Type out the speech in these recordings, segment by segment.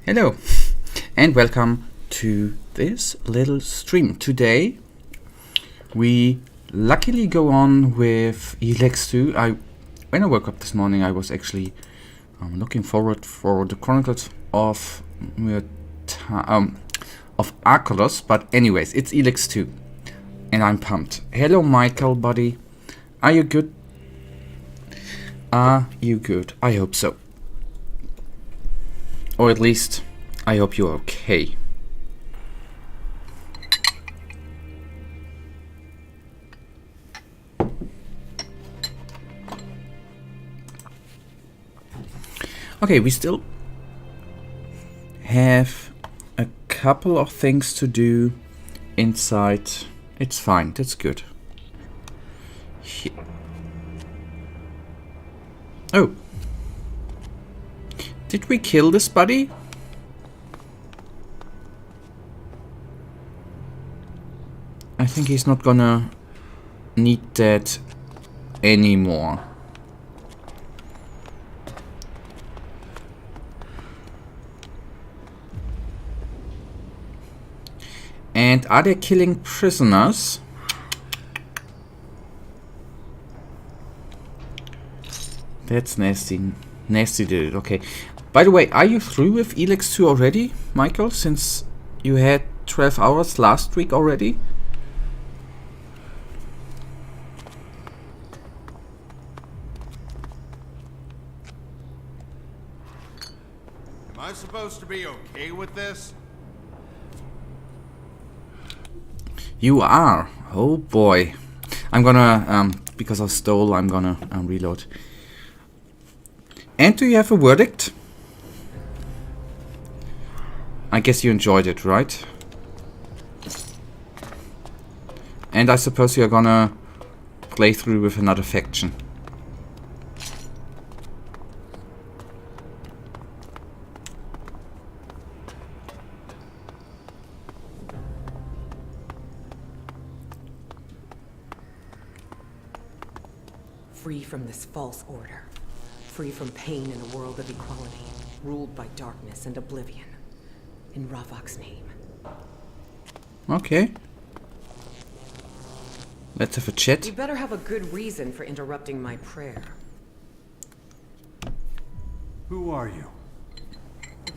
Hello and welcome to this little stream. Today we luckily go on with Elex 2. When I woke up this morning I was actually looking forward for the Chronicles of Arcalos, but anyways, it's Elex 2 and I'm pumped. Hello Michael, buddy. Are you good? Are you good? I hope so. Or at least, I hope you're okay. Okay, we still have a couple of things to do inside. It's fine, that's good. Oh. Did we kill this buddy? I think he's not gonna need that anymore. And are they killing prisoners? That's nasty. Nasty did it, okay. By the way, are you through with Elex 2 already, Michael? Since you had 12 hours last week already? Am I supposed to be okay with this? You are. Oh boy. I'm gonna, because I stole, I'm gonna reload. And do you have a verdict? I guess you enjoyed it, right? And I suppose you're gonna play through with another faction. Free from this false order. Free from pain in a world of equality, ruled by darkness and oblivion. In Ravok's name. Okay. Let's have a chat. You better have a good reason for interrupting my prayer. Who are you?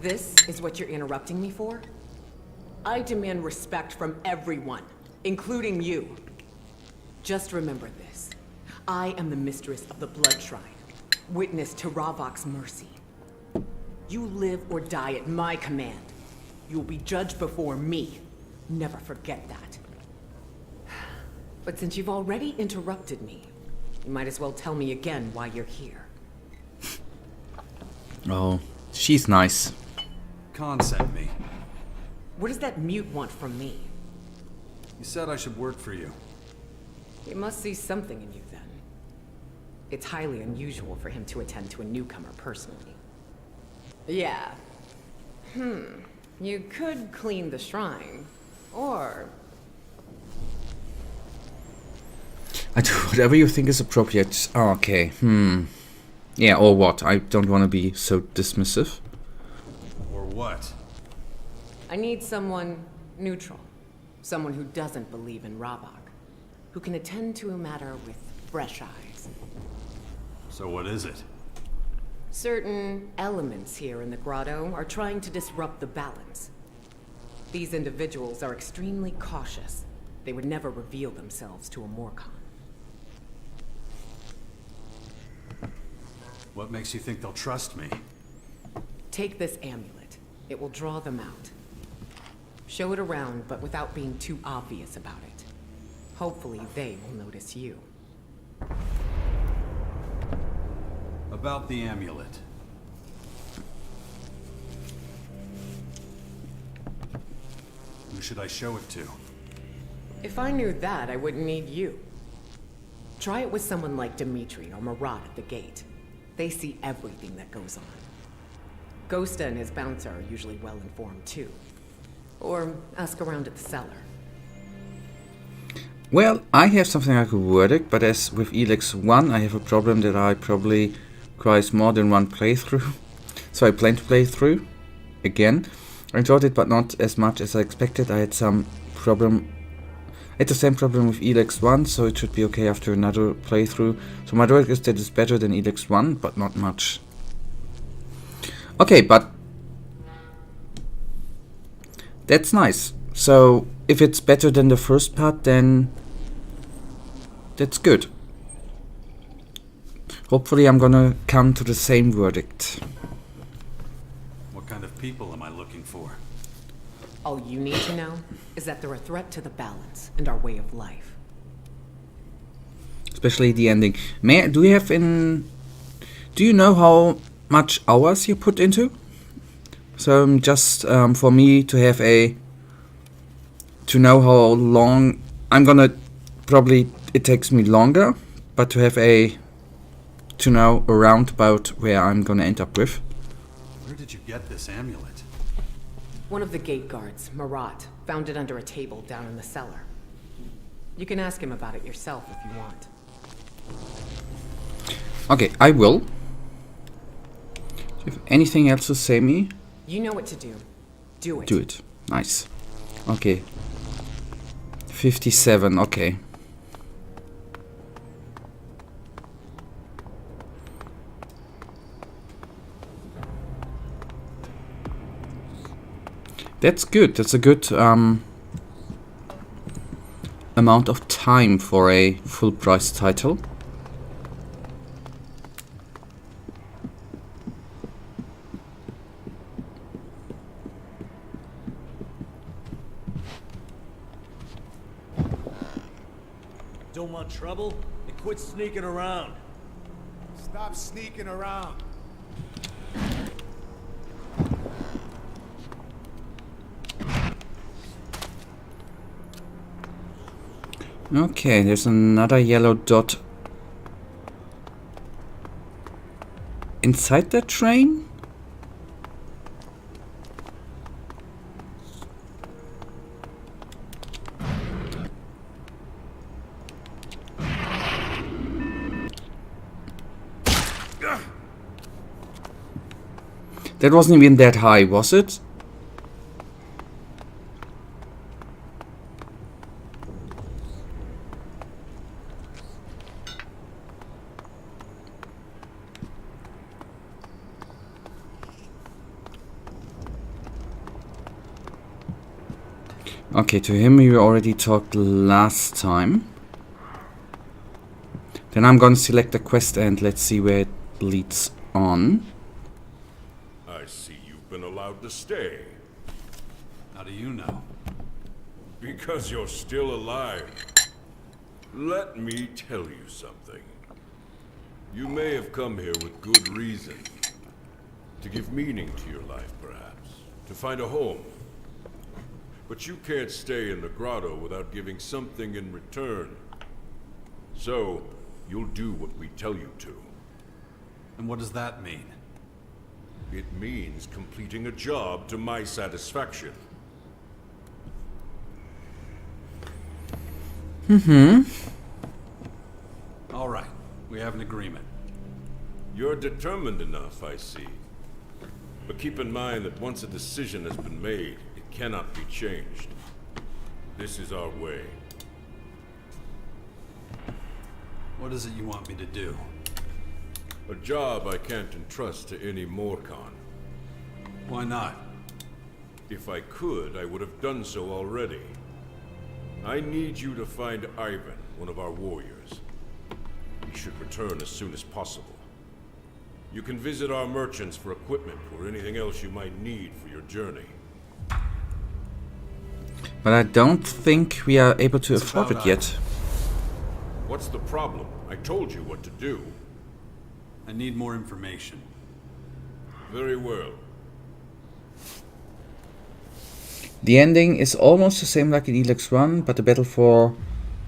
This is what you're interrupting me for? I demand respect from everyone, including you. Just remember this. I am the mistress of the Blood Shrine, witness to Ravok's mercy. You live or die at my command. You will be judged before me. Never forget that. But since you've already interrupted me, you might as well tell me again why you're here. Oh, she's nice. Khan sent me. What does that mute want from me? He said I should work for you. He must see something in you then. It's highly unusual for him to attend to a newcomer personally. Yeah. You could clean the shrine, or... I do whatever you think is appropriate. Oh, okay, Yeah, or what? I don't want to be so dismissive. Or what? I need someone neutral. Someone who doesn't believe in Ravok. Who can attend to a matter with fresh eyes. So what is it? Certain elements here in the grotto are trying to disrupt the balance. These individuals are extremely cautious. They would never reveal themselves to a Morcon. What makes you think they'll trust me? Take this amulet. It will draw them out. Show it around, but without being too obvious about it. Hopefully they will notice you. About the amulet. Who should I show it to? If I knew that, I wouldn't need you. Try it with someone like Dimitri or Marat at the gate. They see everything that goes on. Ghosta and his bouncer are usually well informed too. Or ask around at the cellar. Well, I have something like a verdict, but as with Elex 1, I have a problem that I probably requires more than one playthrough. So I plan to play through. again. I enjoyed it, but not as much as I expected. I had some problem. I had the same problem with Elex 1, so it should be okay after another playthrough. So my verdict is that it's better than Elex 1, but not much. Okay, but that's nice. So if it's better than the first part, then that's good. Hopefully I'm gonna come to the same verdict. What kind of people am I looking for? All you need to know is that they're a threat to the balance and our way of life. Especially the ending. Do you know how much hours you put into? So just for me to have to know how long probably it takes me longer, but to have to know around about where I'm gonna end up with. Where did you get this amulet? One of the gate guards, Marat, found it under a table down in the cellar. You can ask him about it yourself if you want. Okay, I will. Do you have anything else to say me? You know what to do. Do it. Do it. Nice. Okay. 57, okay. That's good. That's a good amount of time for a full price title. Don't want trouble? Then quit sneaking around. Stop sneaking around. Okay, there's another yellow dot inside that train. That wasn't even that high, was it? Okay, to him we already talked last time. Then I'm gonna select the quest and let's see where it leads on. I see you've been allowed to stay. How do you know? Because you're still alive. Let me tell you something. You may have come here with good reason. To give meaning to your life, perhaps. To find a home. But you can't stay in the grotto without giving something in return. So, you'll do what we tell you to. And what does that mean? It means completing a job to my satisfaction. All right, we have an agreement. You're determined enough, I see. But keep in mind that once a decision has been made, it cannot be changed. This is our way. What is it you want me to do? A job I can't entrust to any Morcon. Why not? If I could, I would have done so already. I need you to find Ivan, one of our warriors. He should return as soon as possible. You can visit our merchants for equipment or anything else you might need for your journey. But I don't think we are able to afford it yet. What's the problem? I told you what to do. I need more information. Very well. The ending is almost the same like in Elex 1, but the battle for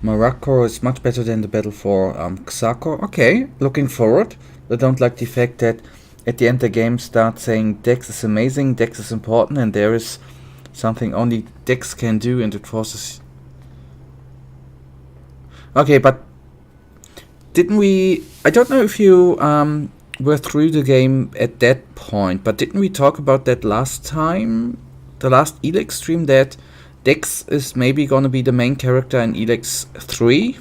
Morocco is much better than the battle for Xarkor. Okay, looking forward. I don't like the fact that at the end the game starts saying Dex is amazing, Dex is important, and there is something only Dex can do, and it forces... Okay, but didn't we... I don't know if you were through the game at that point, but didn't we talk about that last time? The last Elex stream, that Dex is maybe gonna be the main character in Elex 3?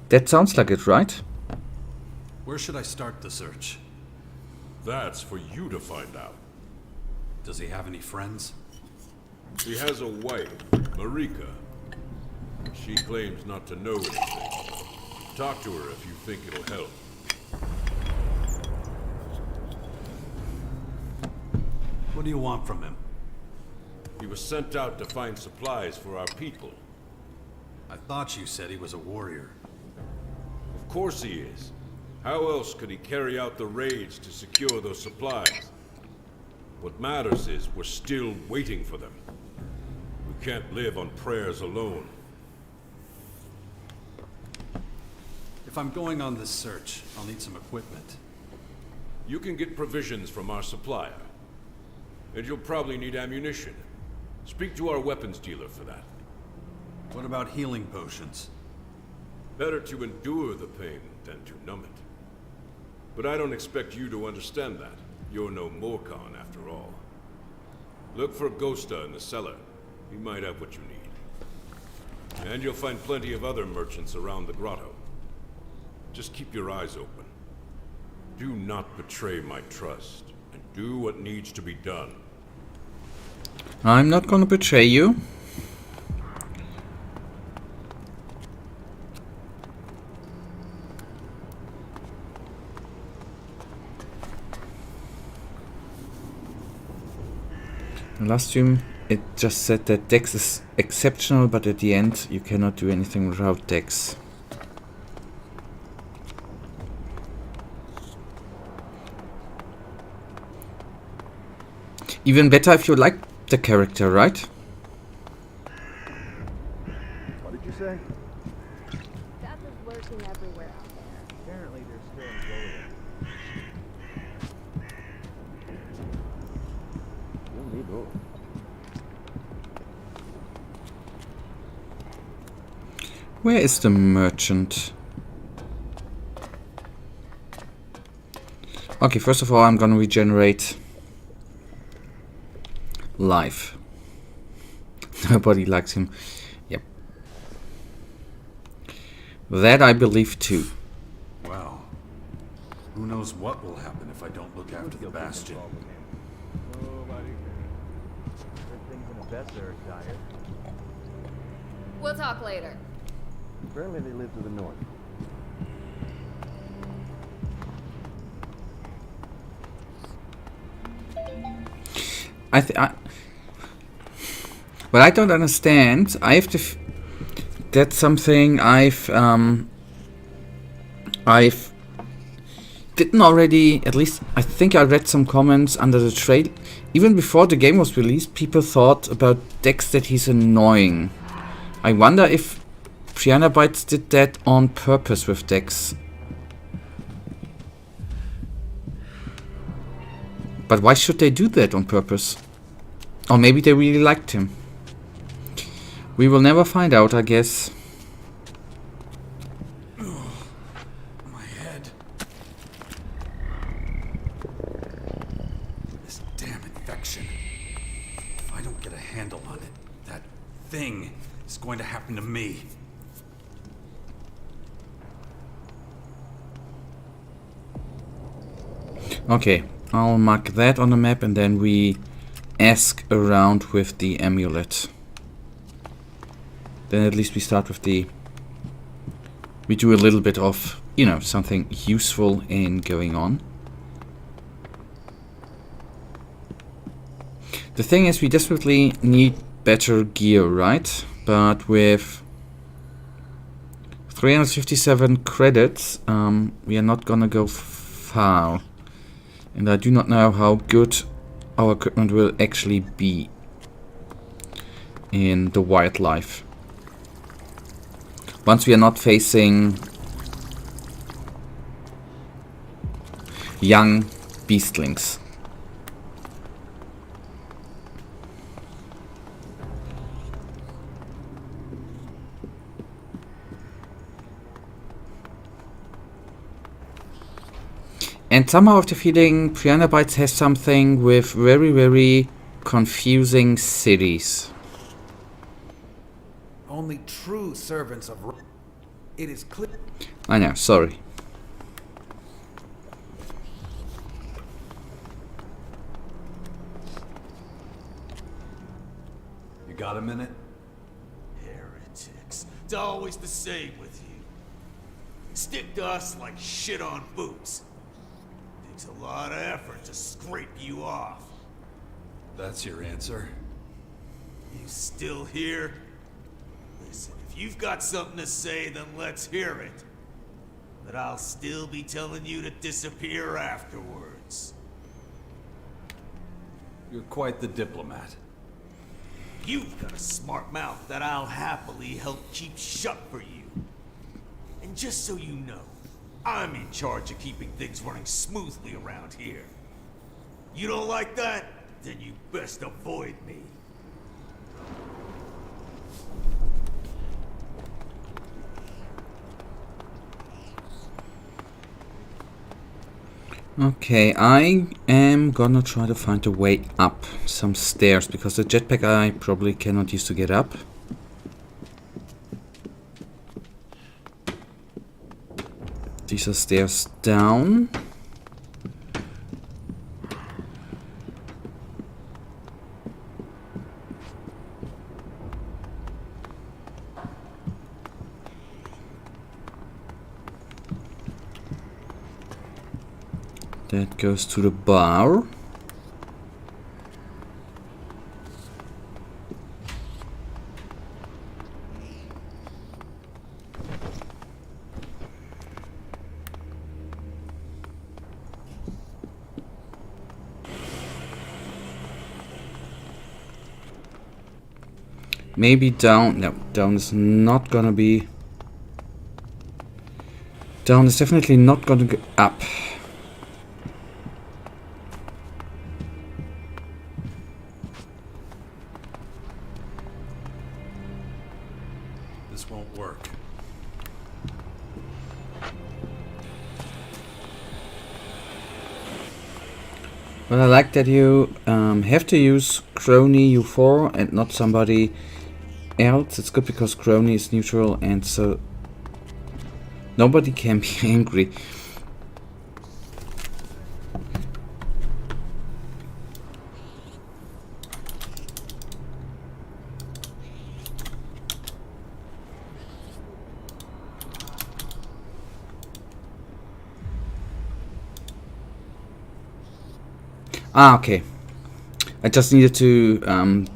That sounds like it, right? Where should I start the search? That's for you to find out. Does he have any friends? He has a wife, Marika. She claims not to know anything. Talk to her if you think it'll help. What do you want from him? He was sent out to find supplies for our people. I thought you said he was a warrior. Of course he is. How else could he carry out the raids to secure those supplies? What matters is we're still waiting for them. We can't live on prayers alone. If I'm going on this search, I'll need some equipment. You can get provisions from our supplier. And you'll probably need ammunition. Speak to our weapons dealer for that. What about healing potions? Better to endure the pain than to numb it. But I don't expect you to understand that. You're no Morcon after all. Look for Ghosta in the cellar. He might have what you need. And you'll find plenty of other merchants around the grotto. Just keep your eyes open. Do not betray my trust, and do what needs to be done. I'm not gonna betray you. Last stream it just said that Dex is exceptional, but at the end you cannot do anything without Dex. Even better if you like the character, right? What did you say? Death is lurking everywhere out there. Apparently they're still in You'll need both. Where is the merchant? Okay, first of all I'm gonna regenerate life. Nobody likes him. Yep. That I believe too. Wow. Who knows what will happen if I don't look after the Bastion. Nobody cares. Good things in the best are dire. We'll talk later. Apparently they live to the north. What I don't understand, I have to. That's something I've didn't already. At least I think I read some comments under the trail. Even before the game was released, people thought about Dex that he's annoying. I wonder if Piano Bytes did that on purpose with Dex. But why should they do that on purpose? Or maybe they really liked him. We will never find out, I guess. My head. This damn infection. If I don't get a handle on it, that thing is going to happen to me. Okay, I'll mark that on the map and then we ask around with the amulet. Then at least we start with the... We do a little bit of, you know, something useful in going on. The thing is, we desperately need better gear, right? But with 357 credits, we are not gonna go far. And I do not know how good our equipment will actually be in the wildlife. Once we are not facing young beastlings. And somehow I have the feeling Piano Bytes has something with very, very confusing cities. Only true servants of... It is clear... I know, sorry. You got a minute? Heretics. It's always the same with you. Stick to us like shit on boots. Takes a lot of effort to scrape you off. That's your answer? You still here? Listen, if you've got something to say, then let's hear it. But I'll still be telling you to disappear afterwards. You're quite the diplomat. You've got a smart mouth that I'll happily help keep shut for you. And just so you know, I'm in charge of keeping things running smoothly around here. You don't like that? Then you best avoid me. Okay, I am gonna try to find a way up some stairs, because the jetpack I probably cannot use to get up. These are stairs down. That goes to the bar. Maybe down. No, down is not gonna be. Down is definitely not gonna go up. This won't work. Well, I like that you have to use Crony U4 and not somebody else. It's good because Crony is neutral and so nobody can be angry. Ah, okay. I just needed to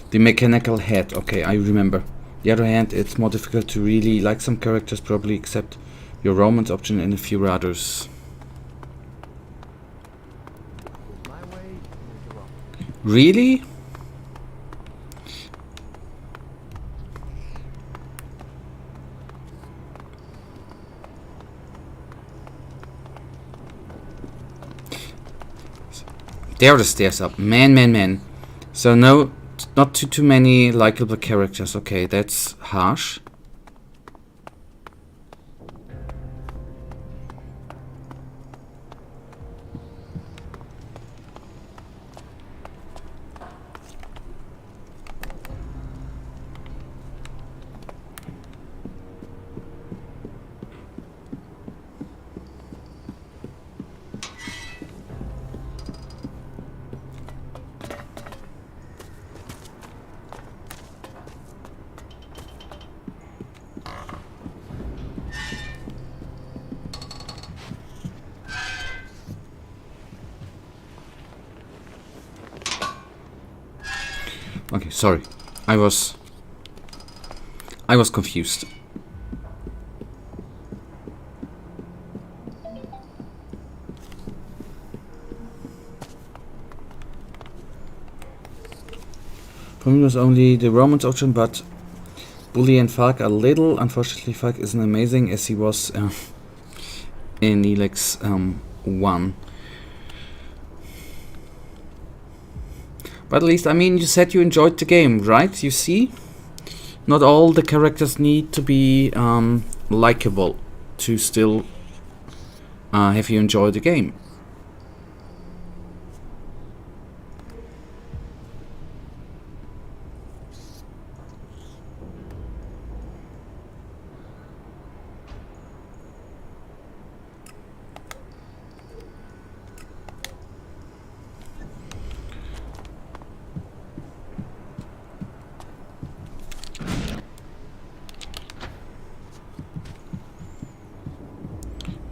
the mechanical head. Okay, I remember. The other hand, it's more difficult to really like some characters, probably except your romance option and a few others. My way is the wrong. Really? There are the stairs up. Man. So no, not too many likable characters. Okay, that's harsh. Okay, sorry. I was confused. For me it was only the romance option, but Bully and Falk a little. Unfortunately, Falk isn't amazing as he was in Elex 1. But at least, I mean, you said you enjoyed the game, right? You see? Not all the characters need to be likable to still have you enjoyed the game?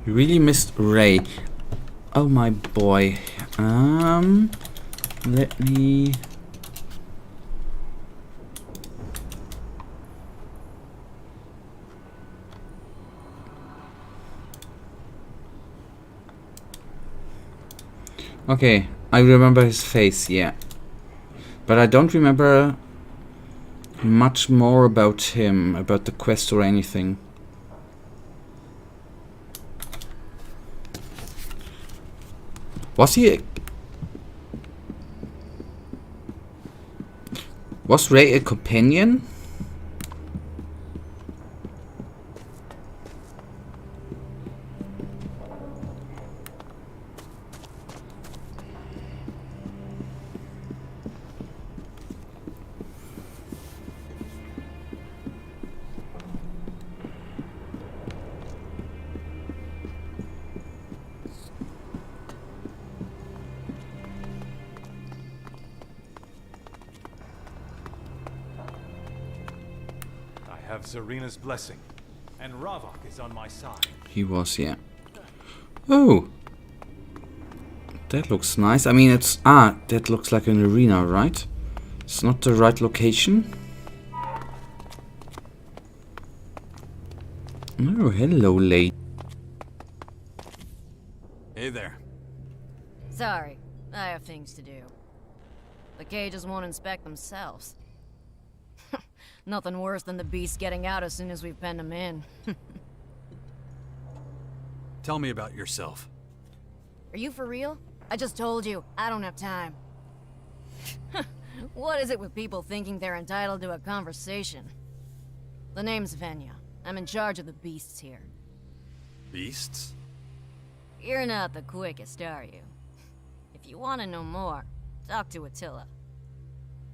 You really missed Ray. Oh my boy. Let me... Okay, I remember his face, yeah. But I don't remember much more about him, about the quest or anything. Was he... Was Ray a companion? I have Zarina's blessing, and Ravok is on my side. He was, yeah. Oh! That looks nice. I mean, it's... Ah, that looks like an arena, right? It's not the right location. Oh, hello, lady. Hey there. Sorry, I have things to do. The cages won't inspect themselves. Nothing worse than the beasts getting out as soon as we've penned them in. Tell me about yourself. Are you for real? I just told you, I don't have time. What is it with people thinking they're entitled to a conversation? The name's Venya. I'm in charge of the beasts here. Beasts? You're not the quickest, are you? If you want to know more, talk to Attila.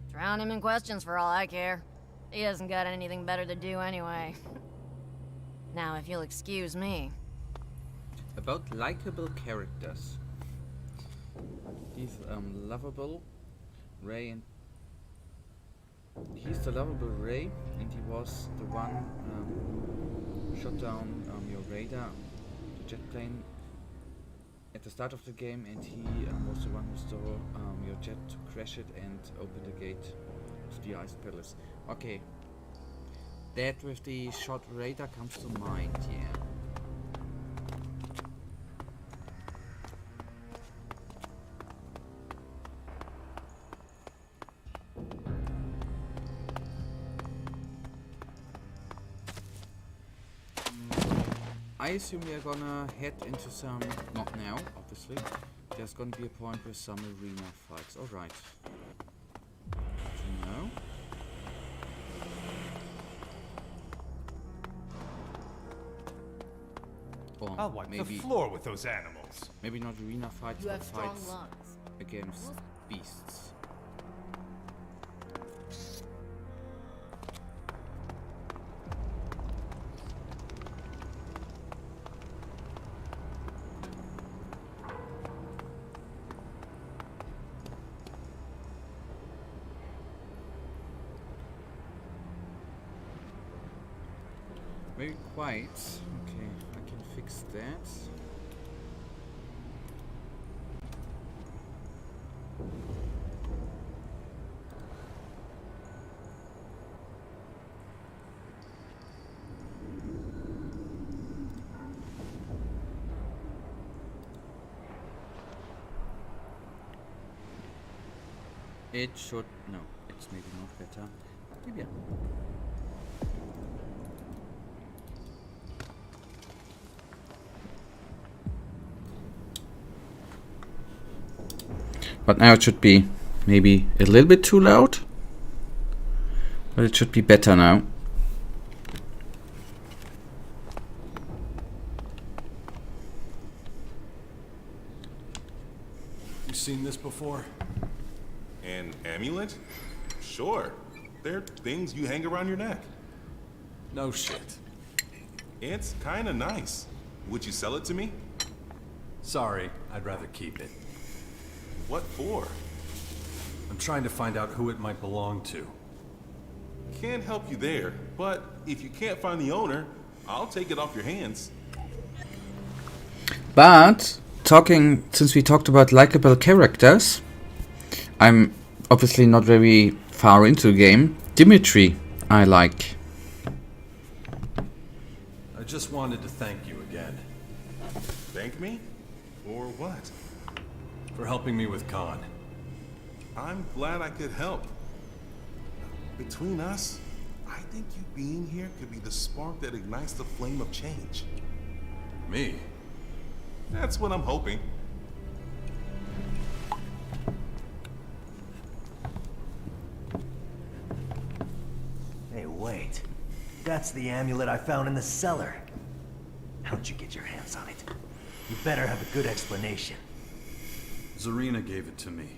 Drown him in questions for all I care. He hasn't got anything better to do anyway. Now, if you'll excuse me. About likable characters. He's lovable. Ray and... He's the lovable Ray, and he was the one who shot down your radar, the jet plane, at the start of the game, and he was the one who stole your jet to crash it and open the gate to the Ice Palace. Okay. That with the shot radar comes to mind, yeah. I assume we are gonna head into some... Not now, obviously. There's gonna be a point with some arena fights. Alright. To know. Or I'll wipe the floor with those animals. maybe not arena fights, You but have strong fights lungs. against beasts. Maybe quite. Okay, I can fix that. It should... No, it's maybe not better. Maybe yeah. But now it should be maybe a little bit too loud. But it should be better now. seen this before? An amulet? Sure. They're things you hang around your neck. No shit. It's kinda nice. Would you sell it to me? Sorry, I'd rather keep it. What for? I'm trying to find out who it might belong to. Can't help you there, but if you can't find the owner, I'll take it off your hands. But since we talked about likable characters, I'm obviously not very far into the game. Dimitri, I like. I just wanted to thank you again. Thank me? For what? For helping me with Khan. I'm glad I could help. Between us, I think you being here could be the spark that ignites the flame of change. Me? That's what I'm hoping. Hey, wait. That's the amulet I found in the cellar. How'd you get your hands on it? You better have a good explanation. Zarina gave it to me.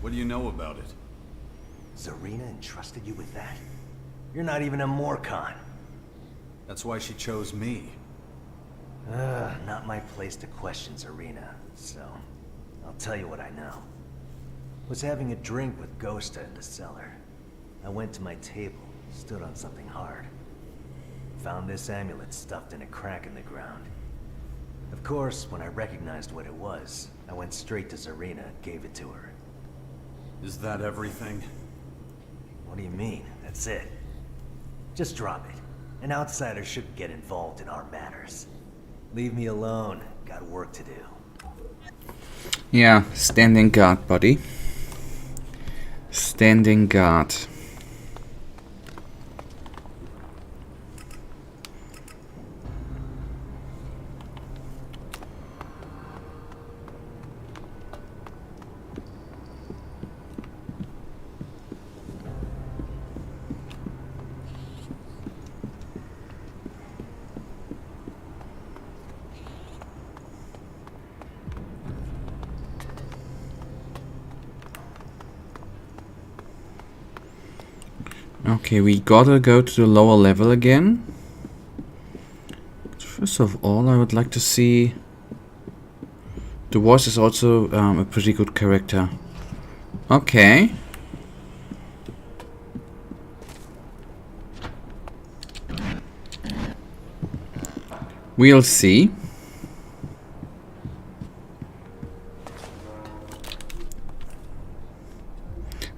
What do you know about it? Zarina entrusted you with that? You're not even a Morcon. That's why she chose me. Not my place to question Zarina, so I'll tell you what I know. Was having a drink with Ghosta in the cellar. I went to my table, stood on something hard. Found this amulet stuffed in a crack in the ground. Of course, when I recognized what it was, I went straight to Zarina and gave it to her. Is that everything? What do you mean? That's it. Just drop it. An outsider shouldn't get involved in our matters. Leave me alone. Got work to do. Yeah, standing guard, buddy. Standing guard. Okay, we gotta go to the lower level again. First of all, I would like to see... The voice is also a pretty good character. Okay. We'll see.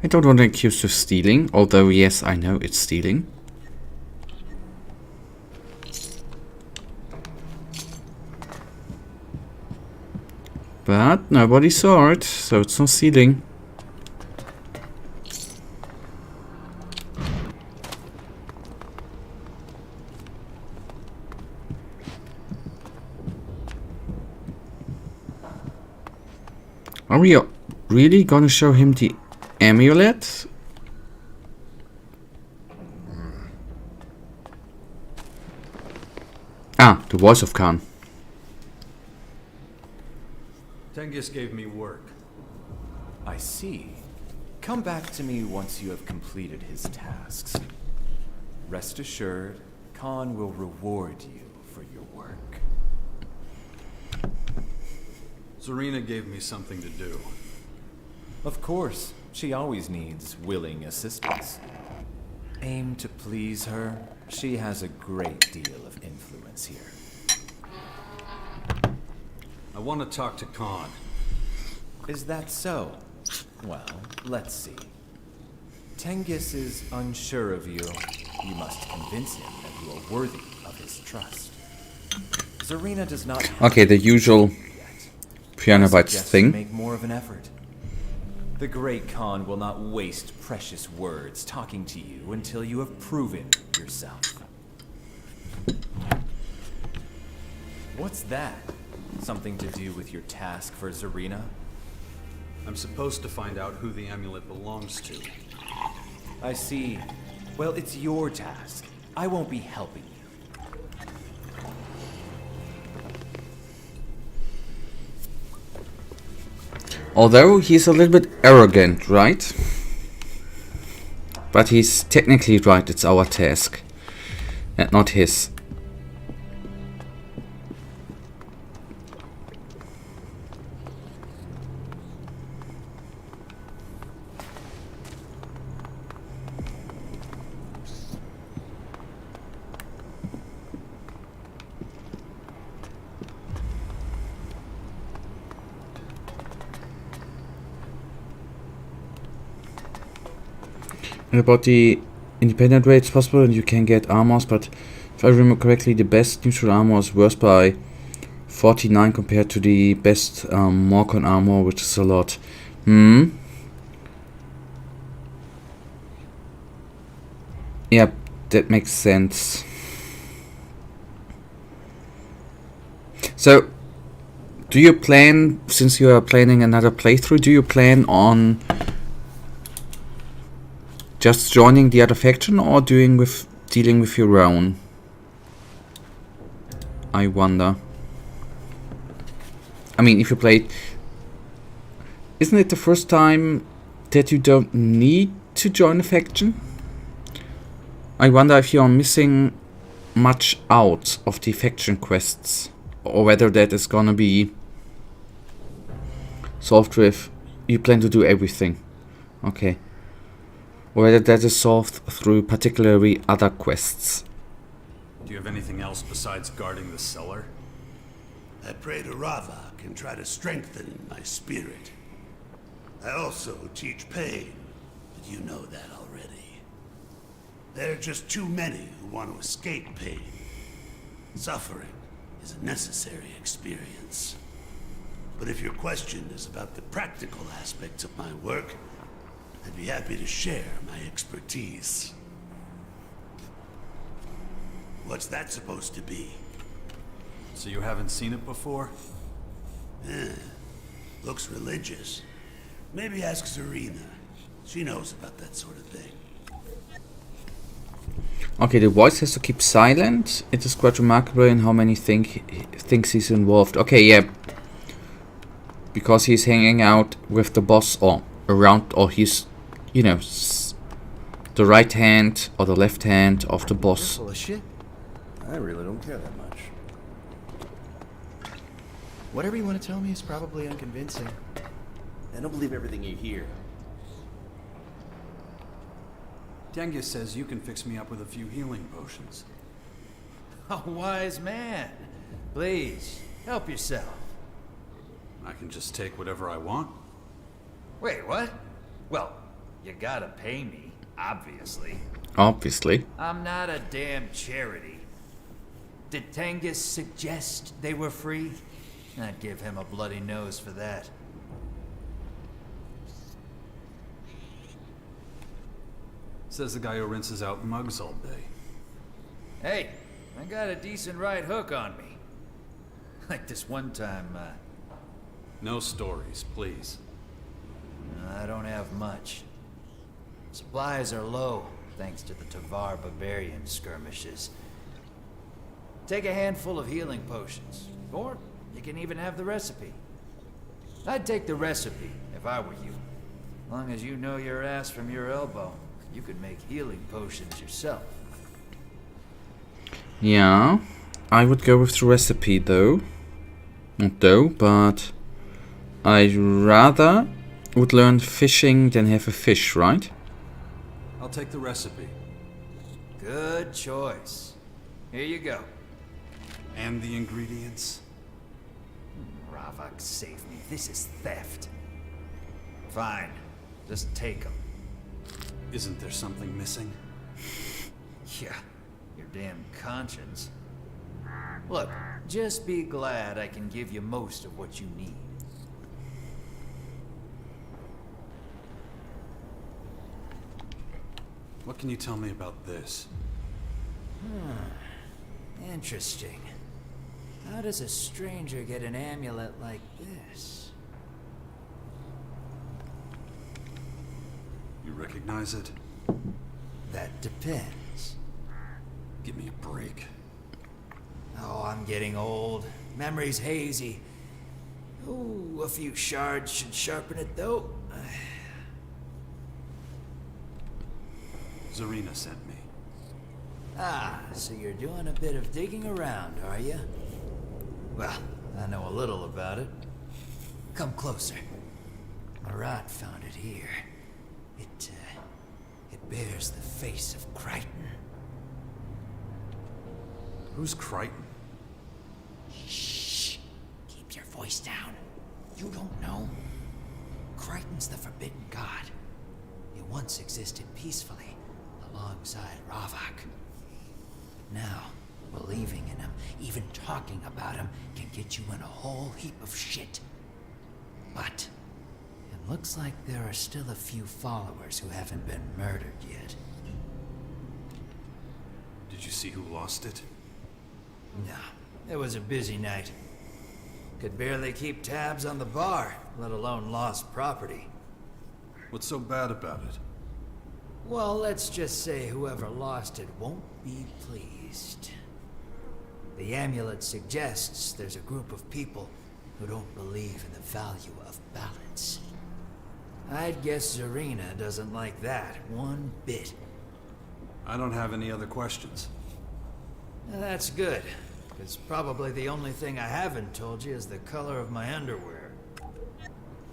I don't want to accuse of stealing, although yes, I know it's stealing. But nobody saw it, so it's not stealing. Are we really gonna show him the amulet? Ah, the voice of Khan. Tengiz gave me work. I see. Come back to me once you have completed his tasks. Rest assured, Khan will reward you for your work. Zarina gave me something to do. Of course, she always needs willing assistance. Aim to please her. She has a great deal of influence here. I want to talk to Khan. Is that so? Well, let's see. Tengiz is unsure of you. You must convince him that you are worthy of his trust. Zarina does not have Okay, the usual piano bites thing. Make more of an effort. The great Khan will not waste precious words talking to you until you have proven yourself. What's that? Something to do with your task for Zarina? I'm supposed to find out who the amulet belongs to. I see. Well, it's your task. I won't be helping you. Although he's a little bit arrogant, right? But he's technically right, it's our task. And not his. About the independent way, it's possible and you can get armors, but if I remember correctly, the best neutral armor is worse by 49 compared to the best Morcon armor, which is a lot. Yeah, that makes sense. So, do you plan, since you are planning another playthrough, do you plan on just joining the other faction or dealing with your own? I wonder. I mean, if you played... Isn't it the first time that you don't need to join a faction? I wonder if you're missing much out of the faction quests, or whether that is gonna be solved with you plan to do everything. Okay. Or whether that is solved through particularly other quests. Do you have anything else besides guarding the cellar? I pray to Ravak and try to strengthen my spirit. I also teach pain, but you know that already. There are just too many who want to escape pain. Suffering is a necessary experience. But if your question is about the practical aspects of my work, I'd be happy to share my expertise. What's that supposed to be? So you haven't seen it before? Looks religious. Maybe ask Serena. She knows about that sort of thing. Okay, the voice has to keep silent. It is quite remarkable in how many things he's involved. Okay, yeah. Because he's hanging out with the boss or around, or he's, you know, the right hand or the left hand of the boss. Full of shit. I really don't care that much. Whatever you want to tell me is probably unconvincing. I don't believe everything you hear. Tengus says you can fix me up with a few healing potions. A wise man. Please, help yourself. I can just take whatever I want? Wait, what? Well, you gotta pay me, obviously. Obviously. I'm not a damn charity. Did Tengus suggest they were free? I'd give him a bloody nose for that. Says the guy who rinses out mugs all day. Hey, I got a decent right hook on me. Like this one time, No stories, please. I don't have much. Supplies are low, thanks to the Tavar barbarian skirmishes. Take a handful of healing potions, or you can even have the recipe. I'd take the recipe, if I were you. As long as you know your ass from your elbow, you could make healing potions yourself. Yeah, I would go with the recipe though. Not though, but I rather would learn fishing than have a fish, right? I'll take the recipe. Good choice. Here you go. And the ingredients? Ravak, save me. This is theft. Fine. Just take them. Isn't there something missing? Yeah, your damn conscience. Look, just be glad I can give you most of what you need. What can you tell me about this? Interesting. How does a stranger get an amulet like this? You recognize it? That depends. Give me a break. Oh, I'm getting old. Memory's hazy. Ooh, a few shards should sharpen it, though. Zarina sent me. Ah, so you're doing a bit of digging around, are you? Well, I know a little about it. Come closer. Marat found it here. It bears the face of Crichton. Who's Crichton? Shh! Keep your voice down. You don't know. Crichton's the Forbidden God. He once existed peacefully, alongside Ravak. But now, believing in him, even talking about him, can get you in a whole heap of shit. But it looks like there are still a few followers who haven't been murdered yet. Did you see who lost it? No, it was a busy night. Could barely keep tabs on the bar, let alone lost property. What's so bad about it? Well, let's just say whoever lost it won't be pleased. The amulet suggests there's a group of people who don't believe in the value of balance. I'd guess Zarina doesn't like that one bit. I don't have any other questions. That's good, because probably the only thing I haven't told you is the color of my underwear.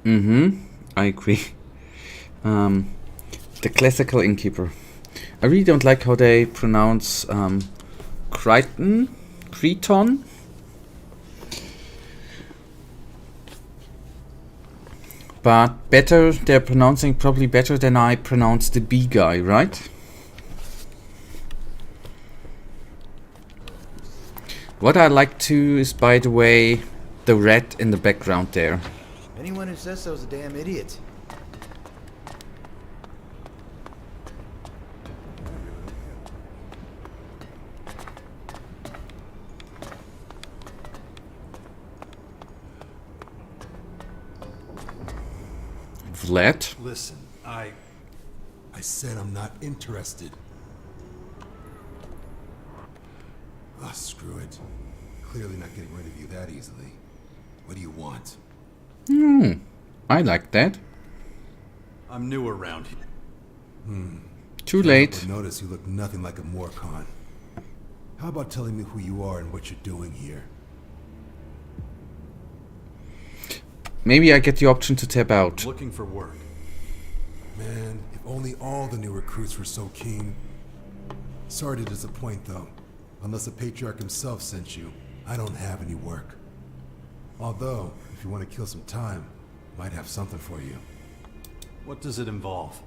I agree. The classical innkeeper. I really don't like how they pronounce Crichton. But better, they're pronouncing probably better than I pronounce the B guy, right? What I like too is, by the way, the red in the background there. Anyone who says so is a damn idiot. Vlad? Listen, I said I'm not interested. Ah, screw it. Clearly not getting rid of you that easily. What do you want? I like that. I'm new around here. Too late. Notice you look nothing like a Morcon. How about telling me who you are and what you're doing here? Maybe I get the option to tap out. Looking for work. Man, if only all the new recruits were so keen. Sorry to disappoint, though. Unless the Patriarch himself sent you, I don't have any work. Although, if you want to kill some time, might have something for you. What does it involve?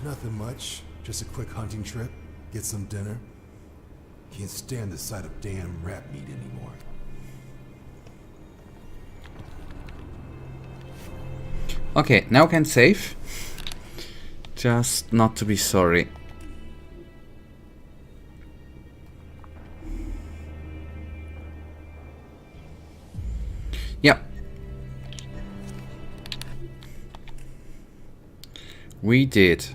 Nothing much. Just a quick hunting trip, get some dinner. Can't stand the sight of damn rat meat anymore. Okay, now can save. Just not to be sorry. Yep. We did.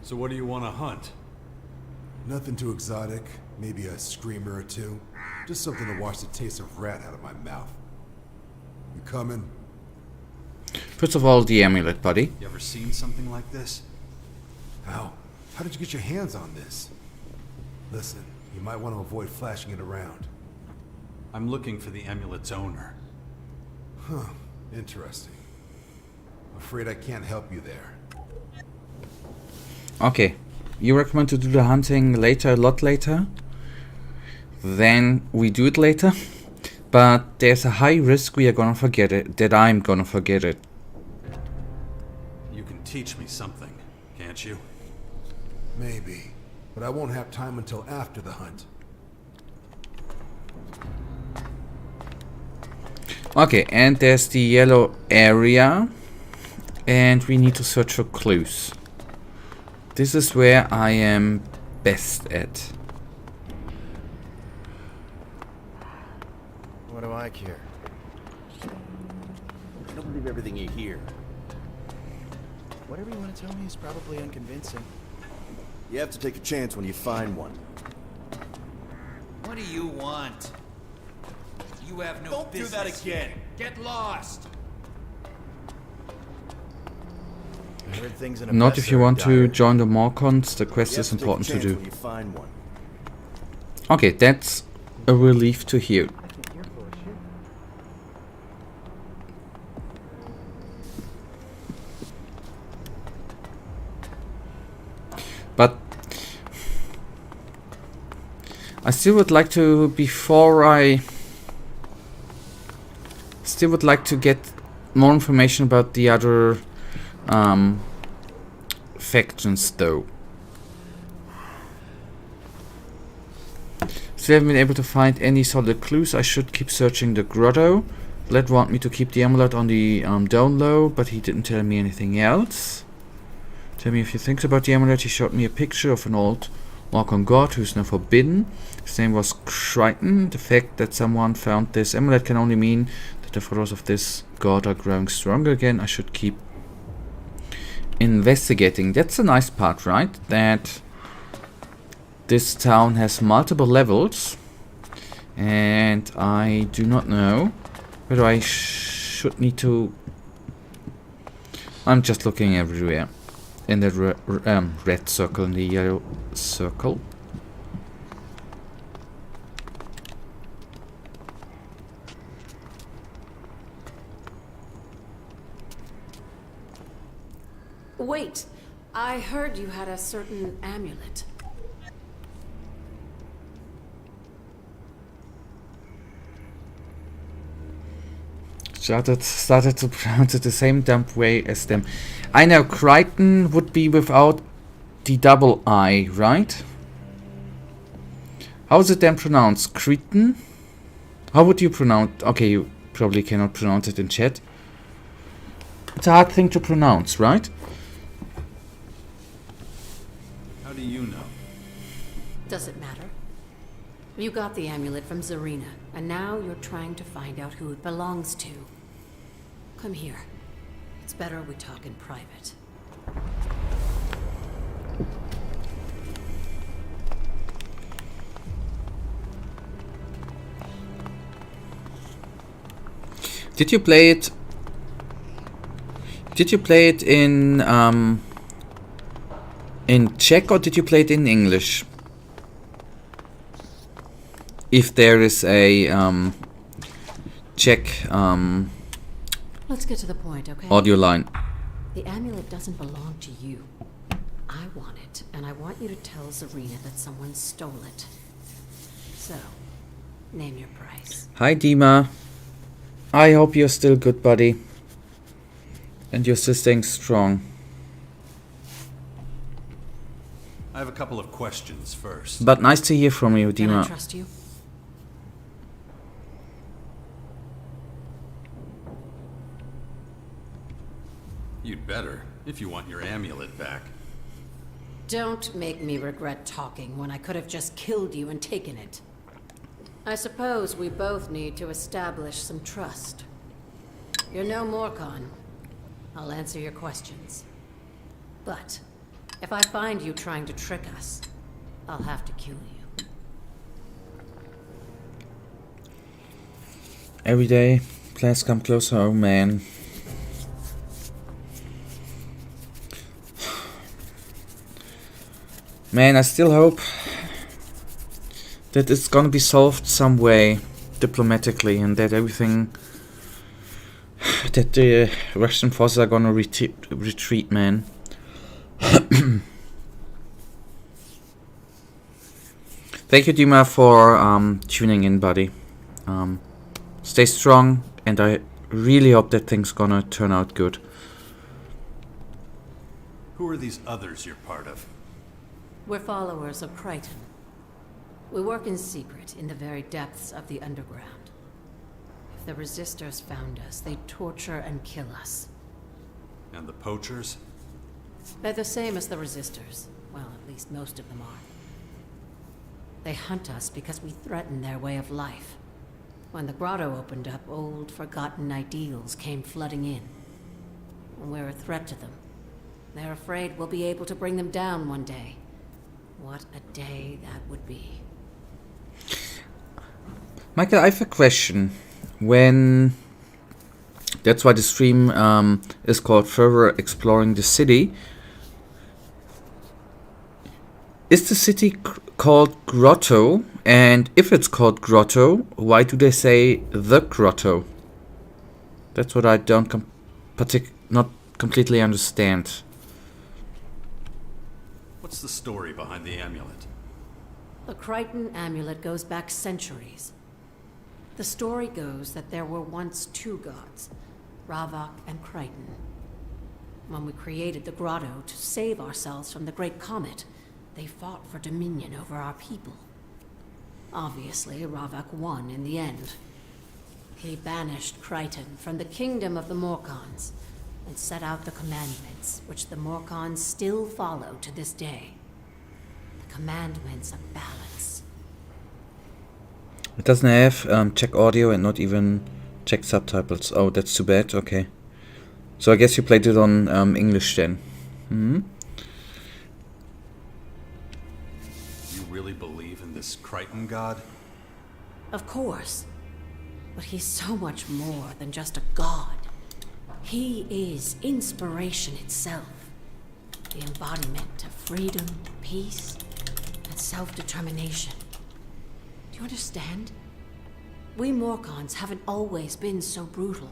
So what do you want to hunt? Nothing too exotic. Maybe a screamer or two. Just something to wash the taste of rat out of my mouth. You coming? First of all, the amulet, buddy. You ever seen something like this? How? How did you get your hands on this? Listen, you might want to avoid flashing it around. I'm looking for the amulet's owner. Huh. Interesting. Afraid I can't help you there. Okay. You recommend to do the hunting later, a lot later? Then we do it later. But there's a high risk we are gonna forget it, that I'm gonna forget it. You can teach me something, can't you? Maybe. But I won't have time until after the hunt. Okay, and there's the yellow area. And we need to search for clues. This is where I am best at. What do I care? believe everything you hear. Whatever you want to tell me is probably unconvincing. You have to take a chance when you find one. What do you want? You have no Don't business. do that again. Get lost. I heard things in a Not mess if you are want to dire. join the Morcons. The quest You have is to take a important to chance do. when you find one. Okay, that's a relief to hear. But I still would like to, still would like to get more information about the other factions though. Still haven't been able to find any solid clues. I should keep searching the grotto. Led want me to keep the amulet on the down low, but he didn't tell me anything else. Tell me a few things about the amulet. He showed me a picture of an old Morcon god who's now forbidden. His name was Crichton. The fact that someone found this amulet can only mean that the followers of this god are growing stronger again. I should keep investigating. That's a nice part, right? That this town has multiple levels, and I do not know whether I should need to... I'm just looking everywhere. In the red circle and the yellow circle. Wait, I heard you had a certain amulet. Started to pronounce it the same dumb way as them. I know Crichton would be without the double I, right? How is it then pronounced? Crichton? How would you pronounce? Okay, you probably cannot pronounce it in chat. It's a hard thing to pronounce, right? How do you know? Does it matter? You got the amulet from Zarina, and now you're trying to find out who it belongs to. Come here. It's better we talk in private. Did you play it? Did you play it in Czech or did you play it in English? If there is a Czech Let's get to the point, okay? audio line. The amulet doesn't belong to you. I want it, and I want you to tell Zarina that someone stole it. So, name your price. Hi Dima. I hope you're still good, buddy. And you're still staying strong. I have a couple of questions first. But nice to hear from you, Can I Dima. trust you? You'd better, if you want your amulet back. Don't make me regret talking when I could have just killed you and taken it. I suppose we both need to establish some trust. You're no Morcon. I'll answer your questions. But if I find you trying to trick us, I'll have to kill you. Every day, plans come closer, oh man. Man, I still hope that it's gonna be solved some way, diplomatically, and that everything... that the Russian forces are gonna retreat, man. Thank you, Dima, for tuning in, buddy. Stay strong, and I really hope that things gonna turn out good. Who are these others you're part of? We're followers of Crichton. We work in secret in the very depths of the underground. If the resistors found us, they'd torture and kill us. And the poachers? They're the same as the resistors. Well, at least most of them are. They hunt us because we threaten their way of life. When the grotto opened up, old, forgotten ideals came flooding in. We're a threat to them. They're afraid we'll be able to bring them down one day. What a day that would be. Michael, I have a question. When... That's why the stream is called Further Exploring the City. Is the city called Grotto? And if it's called Grotto, why do they say the Grotto? That's what I don't not completely understand. What's the story behind the amulet? The Crichton Amulet goes back centuries. The story goes that there were once two gods, Ravok and Crichton. When we created the grotto to save ourselves from the Great Comet, they fought for dominion over our people. Obviously, Ravok won in the end. He banished Crichton from the kingdom of the Morkans and set out the commandments, which the Morkans still follow to this day. The commandments of balance. It doesn't have check audio and not even check subtitles. Oh, that's too bad. Okay. So I guess you played it on English then. Hmm? You really believe in this Crichton god? Of course. But he's so much more than just a god. He is inspiration itself. The embodiment of freedom, peace, and self-determination. Do you understand? We Morkans haven't always been so brutal.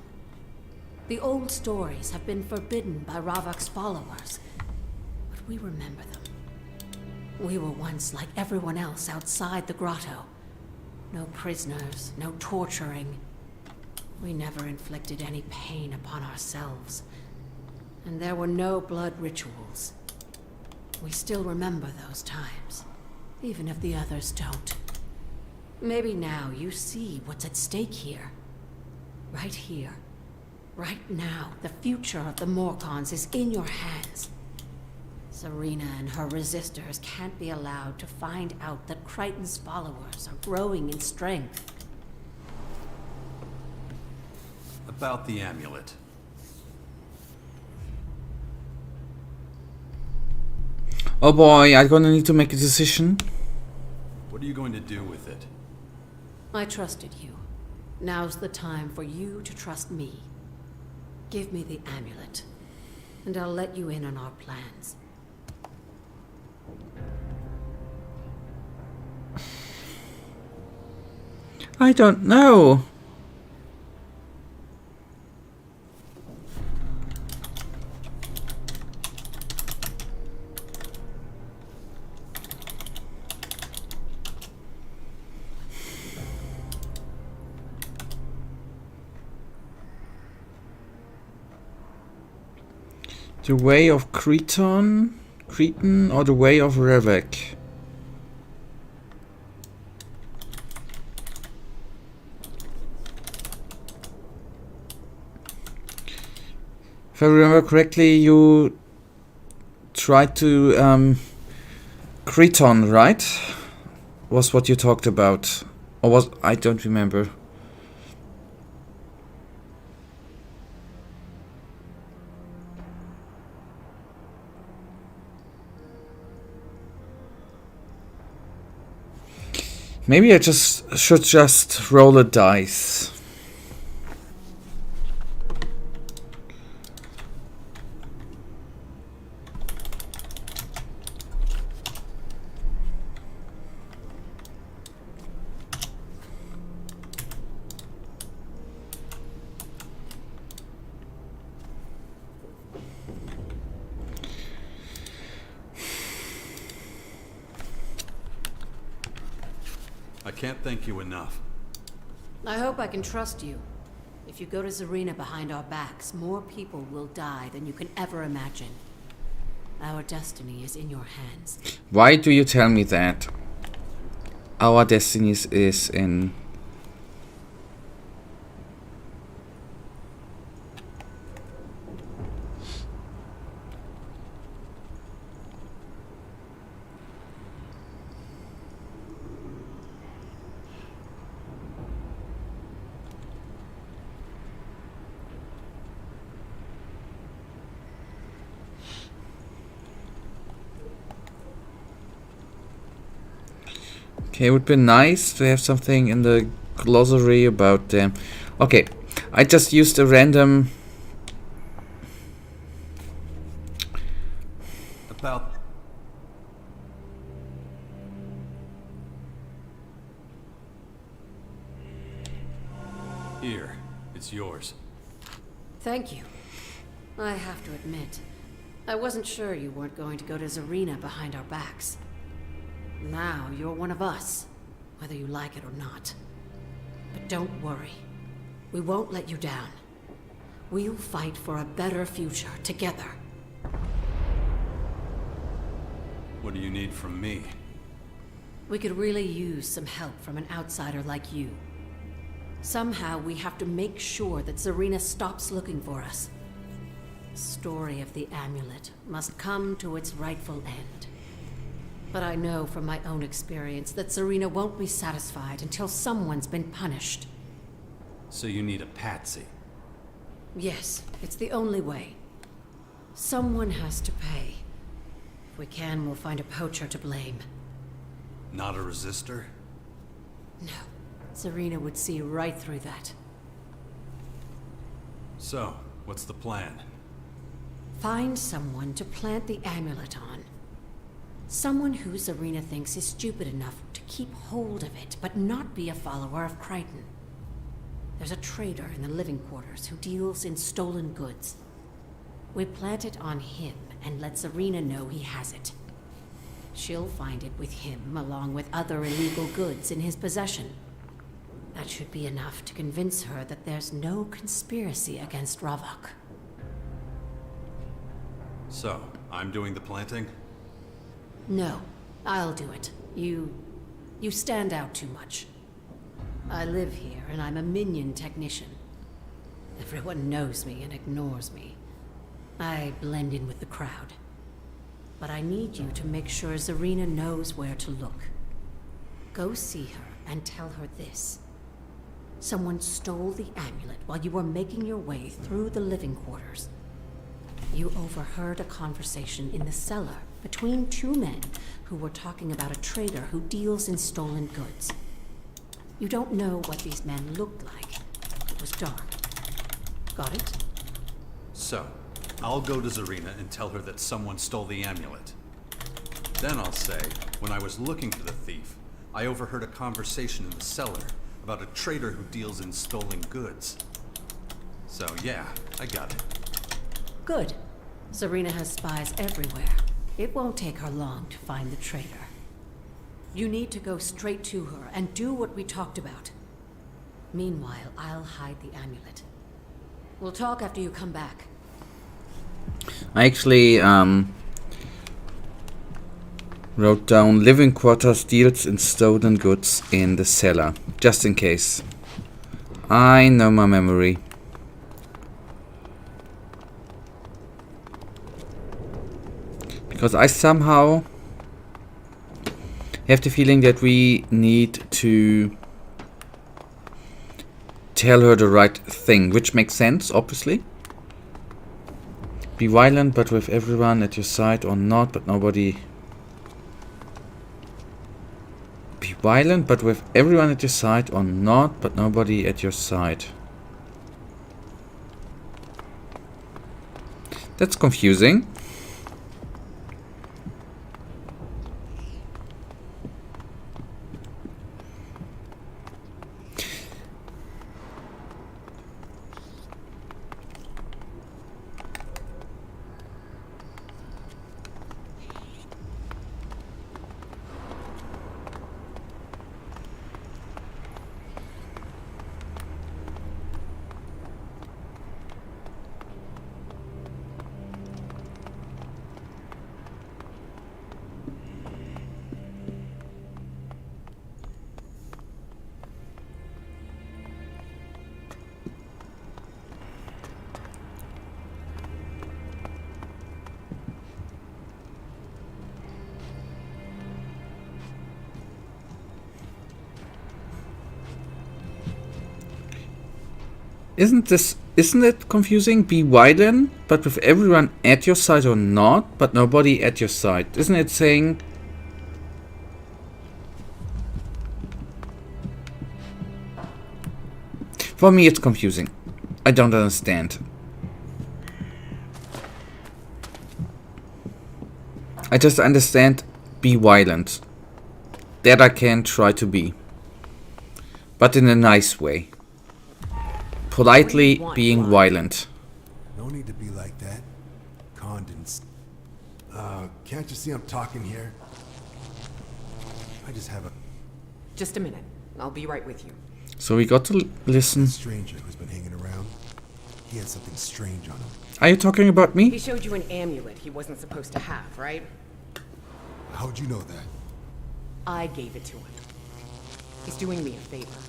The old stories have been forbidden by Ravok's followers, but we remember them. We were once like everyone else outside the grotto. No prisoners, no torturing. We never inflicted any pain upon ourselves. And there were no blood rituals. We still remember those times, even if the others don't. Maybe now you see what's at stake here. Right here. Right now, the future of the Morkans is in your hands. Serena and her resistors can't be allowed to find out that Crichton's followers are growing in strength. About the amulet. Oh boy, I'm gonna need to make a decision. What are you going to do with it? I trusted you. Now's the time for you to trust me. Give me the amulet, and I'll let you in on our plans. I don't know. The way of Crichton, or the way of Ravok? If I remember correctly, you tried to Crichton, right? Was what you talked about, or was I don't remember. Maybe I should just roll a dice. I can't thank you enough. I hope I can trust you. If you go to Serena behind our backs, more people will die than you can ever imagine. Our destiny is in your hands. Why do you tell me that? Our destiny is in... Okay, it would be nice to have something in the glossary about them. Okay, I just used a random... About... Here, it's yours. Thank you. I have to admit, I wasn't sure you weren't going to go to Zarina behind our backs. Now you're one of us, whether you like it or not. But don't worry. We won't let you down. We'll fight for a better future together. What do you need from me? We could really use some help from an outsider like you. Somehow we have to make sure that Zarina stops looking for us. The story of the amulet must come to its rightful end. But I know from my own experience that Zarina won't be satisfied until someone's been punished. So you need a patsy? Yes, it's the only way. Someone has to pay. If we can, we'll find a poacher to blame. Not a resistor? No. Zarina would see right through that. So, what's the plan? Find someone to plant the amulet on. Someone who Zarina thinks is stupid enough to keep hold of it, but not be a follower of Crichton. There's a trader in the living quarters who deals in stolen goods. We plant it on him and let Zarina know he has it. She'll find it with him, along with other illegal goods in his possession. That should be enough to convince her that there's no conspiracy against Ravok. So, I'm doing the planting? No, I'll do it. You stand out too much. I live here, and I'm a minion technician. Everyone knows me and ignores me. I blend in with the crowd. But I need you to make sure Zarina knows where to look. Go see her and tell her this. Someone stole the amulet while you were making your way through the living quarters. You overheard a conversation in the cellar between two men who were talking about a trader who deals in stolen goods. You don't know what these men looked like. It was dark. Got it? So, I'll go to Zarina and tell her that someone stole the amulet. Then I'll say, when I was looking for the thief, I overheard a conversation in the cellar about a trader who deals in stolen goods. So yeah, I got it. Good. Zarina has spies everywhere. It won't take her long to find the traitor. You need to go straight to her and do what we talked about. Meanwhile, I'll hide the amulet. We'll talk after you come back. I actually wrote down living quarters deals in stolen goods in the cellar, just in case. I know my memory. Because I somehow have the feeling that we need to tell her the right thing, which makes sense, obviously. Be violent, but with everyone at your side, or not, but nobody... Be violent, but with everyone at your side, or not, but nobody at your side. That's confusing. Isn't it confusing? Be violent, but with everyone at your side, or not, but nobody at your side. Isn't it saying For me, it's confusing. I don't understand. I just understand be violent. That I can try to be. But in a nice way. Politely being violent. No need to be like that. Condens. Can't you see I'm talking here? I just have a... Just a minute. I'll be right with you. So we got to listen. stranger who's been hanging around. He had something strange on him. Are you talking about me? He showed you an amulet he wasn't supposed to have, right? How'd you know that? I gave it to him. He's doing me a favor.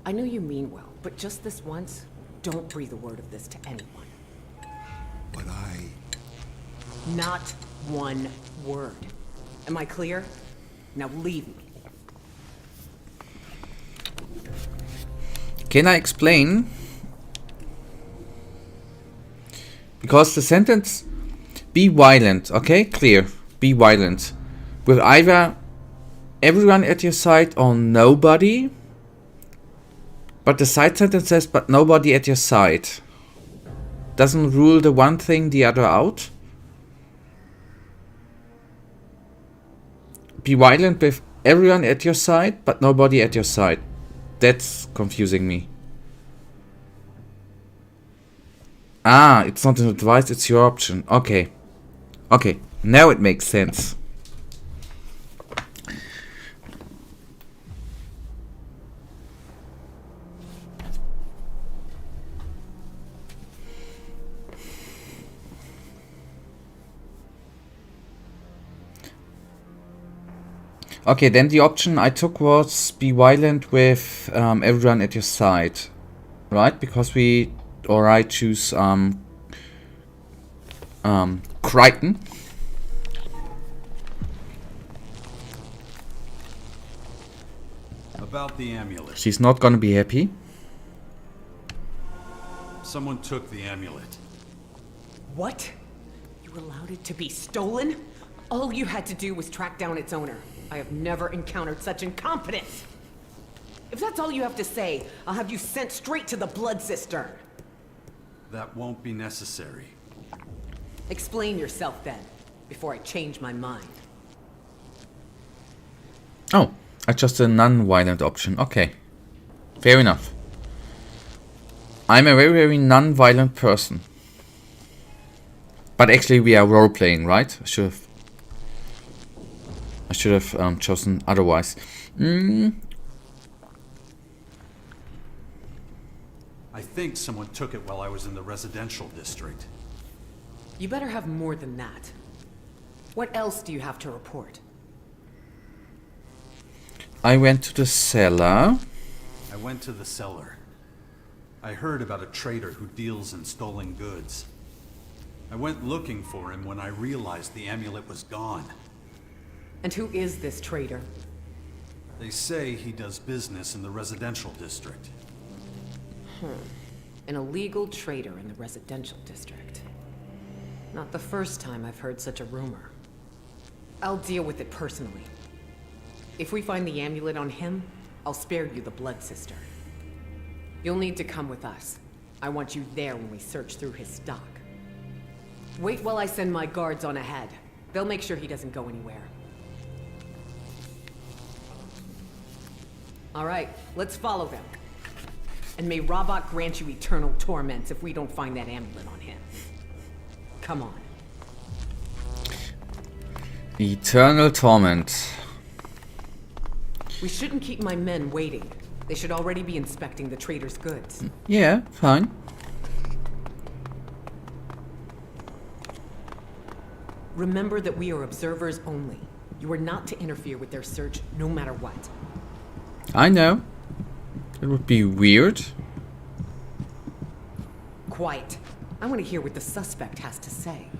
I know you mean well, but just this once, don't breathe a word of this to anyone. But Not one word. Am I clear? Now leave me. Can I explain? Because the sentence, be violent, okay? Clear. Be violent. With either everyone at your side or nobody. But the side sentence says, but nobody at your side. Doesn't rule the one thing the other out. Be violent with everyone at your side, but nobody at your side. That's confusing me. Ah, it's not an advice, it's your option. Okay. Okay, now it makes sense. Okay, then the option I took was be violent with everyone at your side, right? Because I choose Crichton. About the amulet. She's not gonna be happy. Someone took the amulet. What? You allowed it to be stolen? All you had to do was track down its owner. I have never encountered such incompetence. If that's all you have to say, I'll have you sent straight to the blood cistern. That won't be necessary. Explain yourself then, before I change my mind. Oh, I chose a non-violent option. Okay, fair enough. I'm a very, very non-violent person. But actually we are role-playing, right? I should have chosen otherwise. I think someone took it while I was in the residential district. You better have more than that. What else do you have to report? I went to the cellar. I went to the cellar. I heard about a trader who deals in stolen goods. I went looking for him when I realized the amulet was gone. And who is this trader? They say he does business in the residential district. An illegal trader in the residential district. Not the first time I've heard such a rumor. I'll deal with it personally. If we find the amulet on him, I'll spare you the blood sister. You'll need to come with us. I want you there when we search through his stock. Wait while I send my guards on ahead. They'll make sure he doesn't go anywhere. All right, let's follow them. And may Ravok grant you eternal torments if we don't find that amulet on him. Come on. Eternal torment. We shouldn't keep my men waiting. They should already be inspecting the trader's goods. Yeah, fine. Remember that we are observers only. You are not to interfere with their search, no matter what. I know. It would be weird. Quiet. I want to hear what the suspect has to say.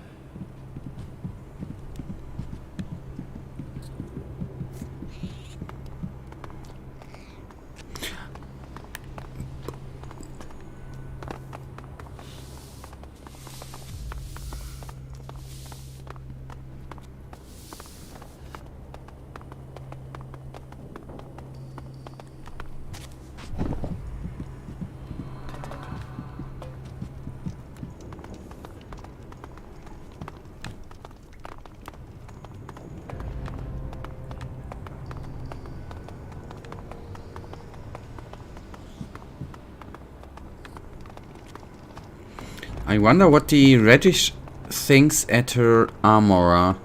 I wonder what the reddish things at her armor are.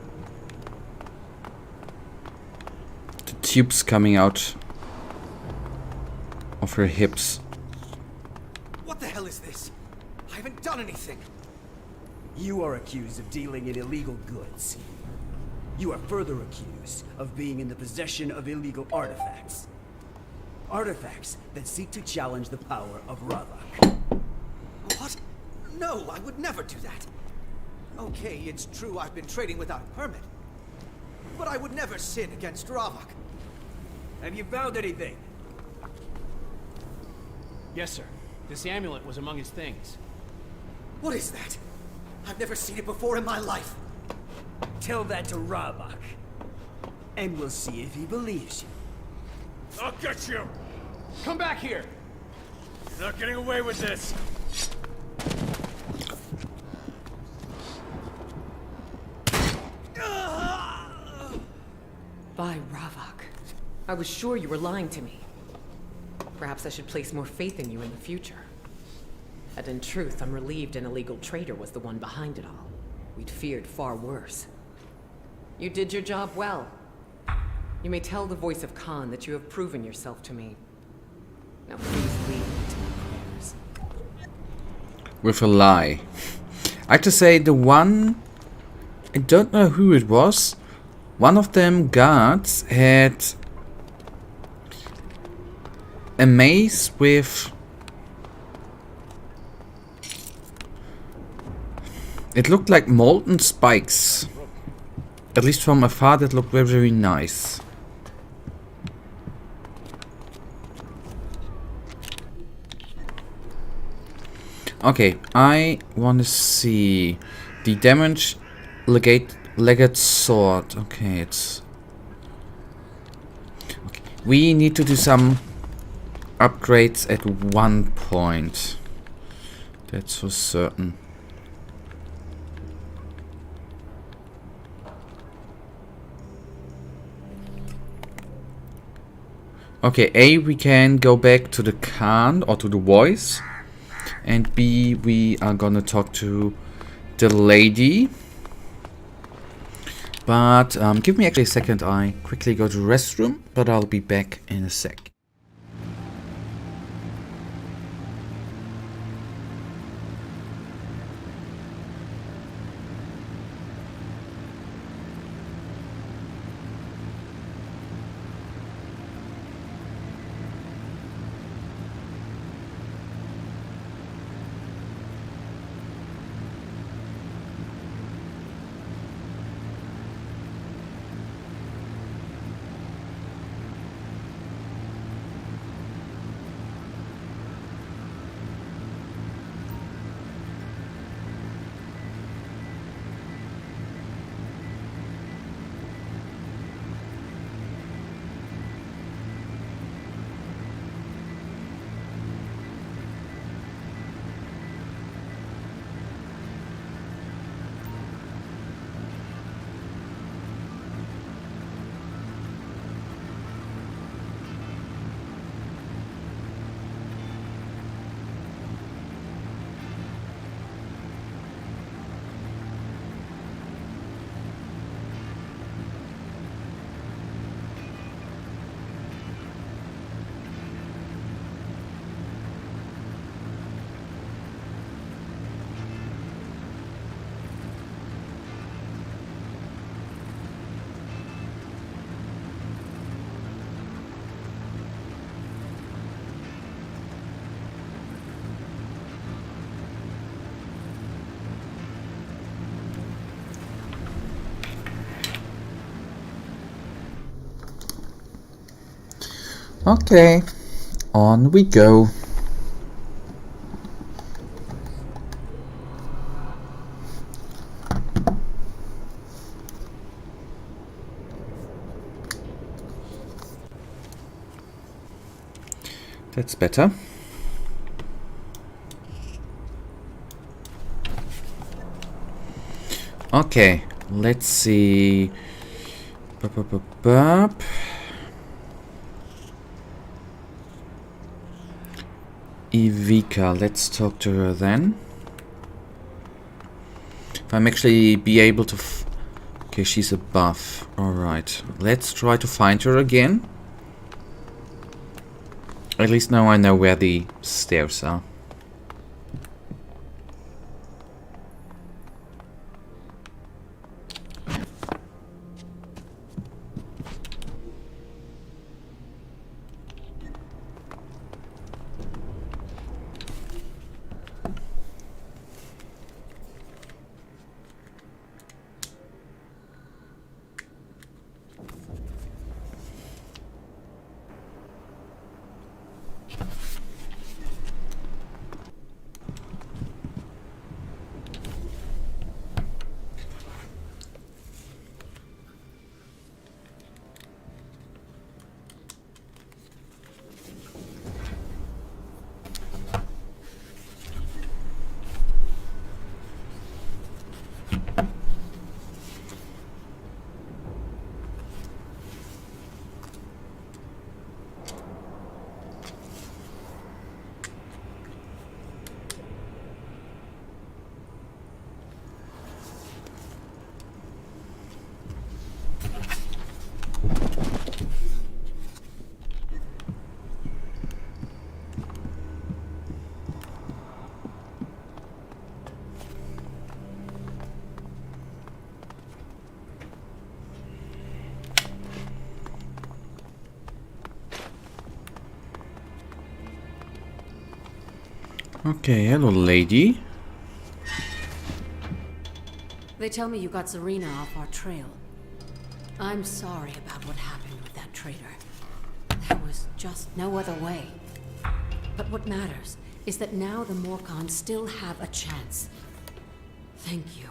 The tubes coming out of her hips. What the hell is this? I haven't done anything. You are accused of dealing in illegal goods. You are further accused of being in the possession of illegal artifacts. Artifacts that seek to challenge the power of Ravak. What? No, I would never do that. Okay, it's true I've been trading without a permit. But I would never sin against Ravak. Have you found anything? Yes, sir. This amulet was among his things. What is that? I've never seen it before in my life. Tell that to Ravak. And we'll see if he believes you. I'll get you! Come back here! You're not getting away with this! By Ravak. I was sure you were lying to me. Perhaps I should place more faith in you in the future. And in truth, I'm relieved an illegal trader was the one behind it all. We'd feared far worse. You did your job well. You may tell the voice of Khan that you have proven yourself to me. Now please lead me to my prayers. With a lie. I have to say, the one... I don't know who it was. One of them guards had a mace with... It looked like molten spikes. At least from afar, that looked very, very nice. Okay, I want to see the damage legate sword. Okay, it's... Okay. We need to do some upgrades at one point. That's for certain. Okay, A, we can go back to the Khan or to the voice. And B, we are gonna talk to the lady. But give me actually a second. I quickly go to the restroom, but I'll be back in a sec. Okay, on we go. That's better. Okay, let's see. Evika, let's talk to her then. I'm actually be able to... Okay, she's above. Alright. Let's try to find her again. At least now I know where the stairs are. Okay, hello lady. They tell me you got Serena off our trail. I'm sorry about what happened with that traitor. There was just no other way. But what matters is that now the Morcons still have a chance. Thank you.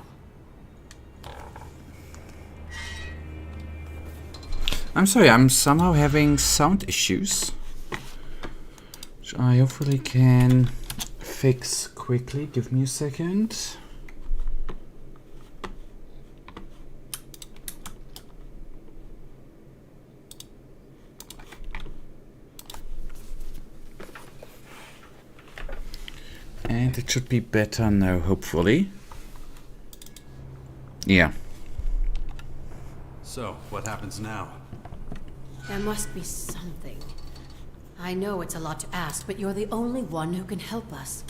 I'm sorry, I'm somehow having sound issues. Which I hopefully can fix quickly. Give me a second. And it should be better now, hopefully. Yeah. So, what happens now? There must be something. I know it's a lot to ask, but you're the only one who can help us.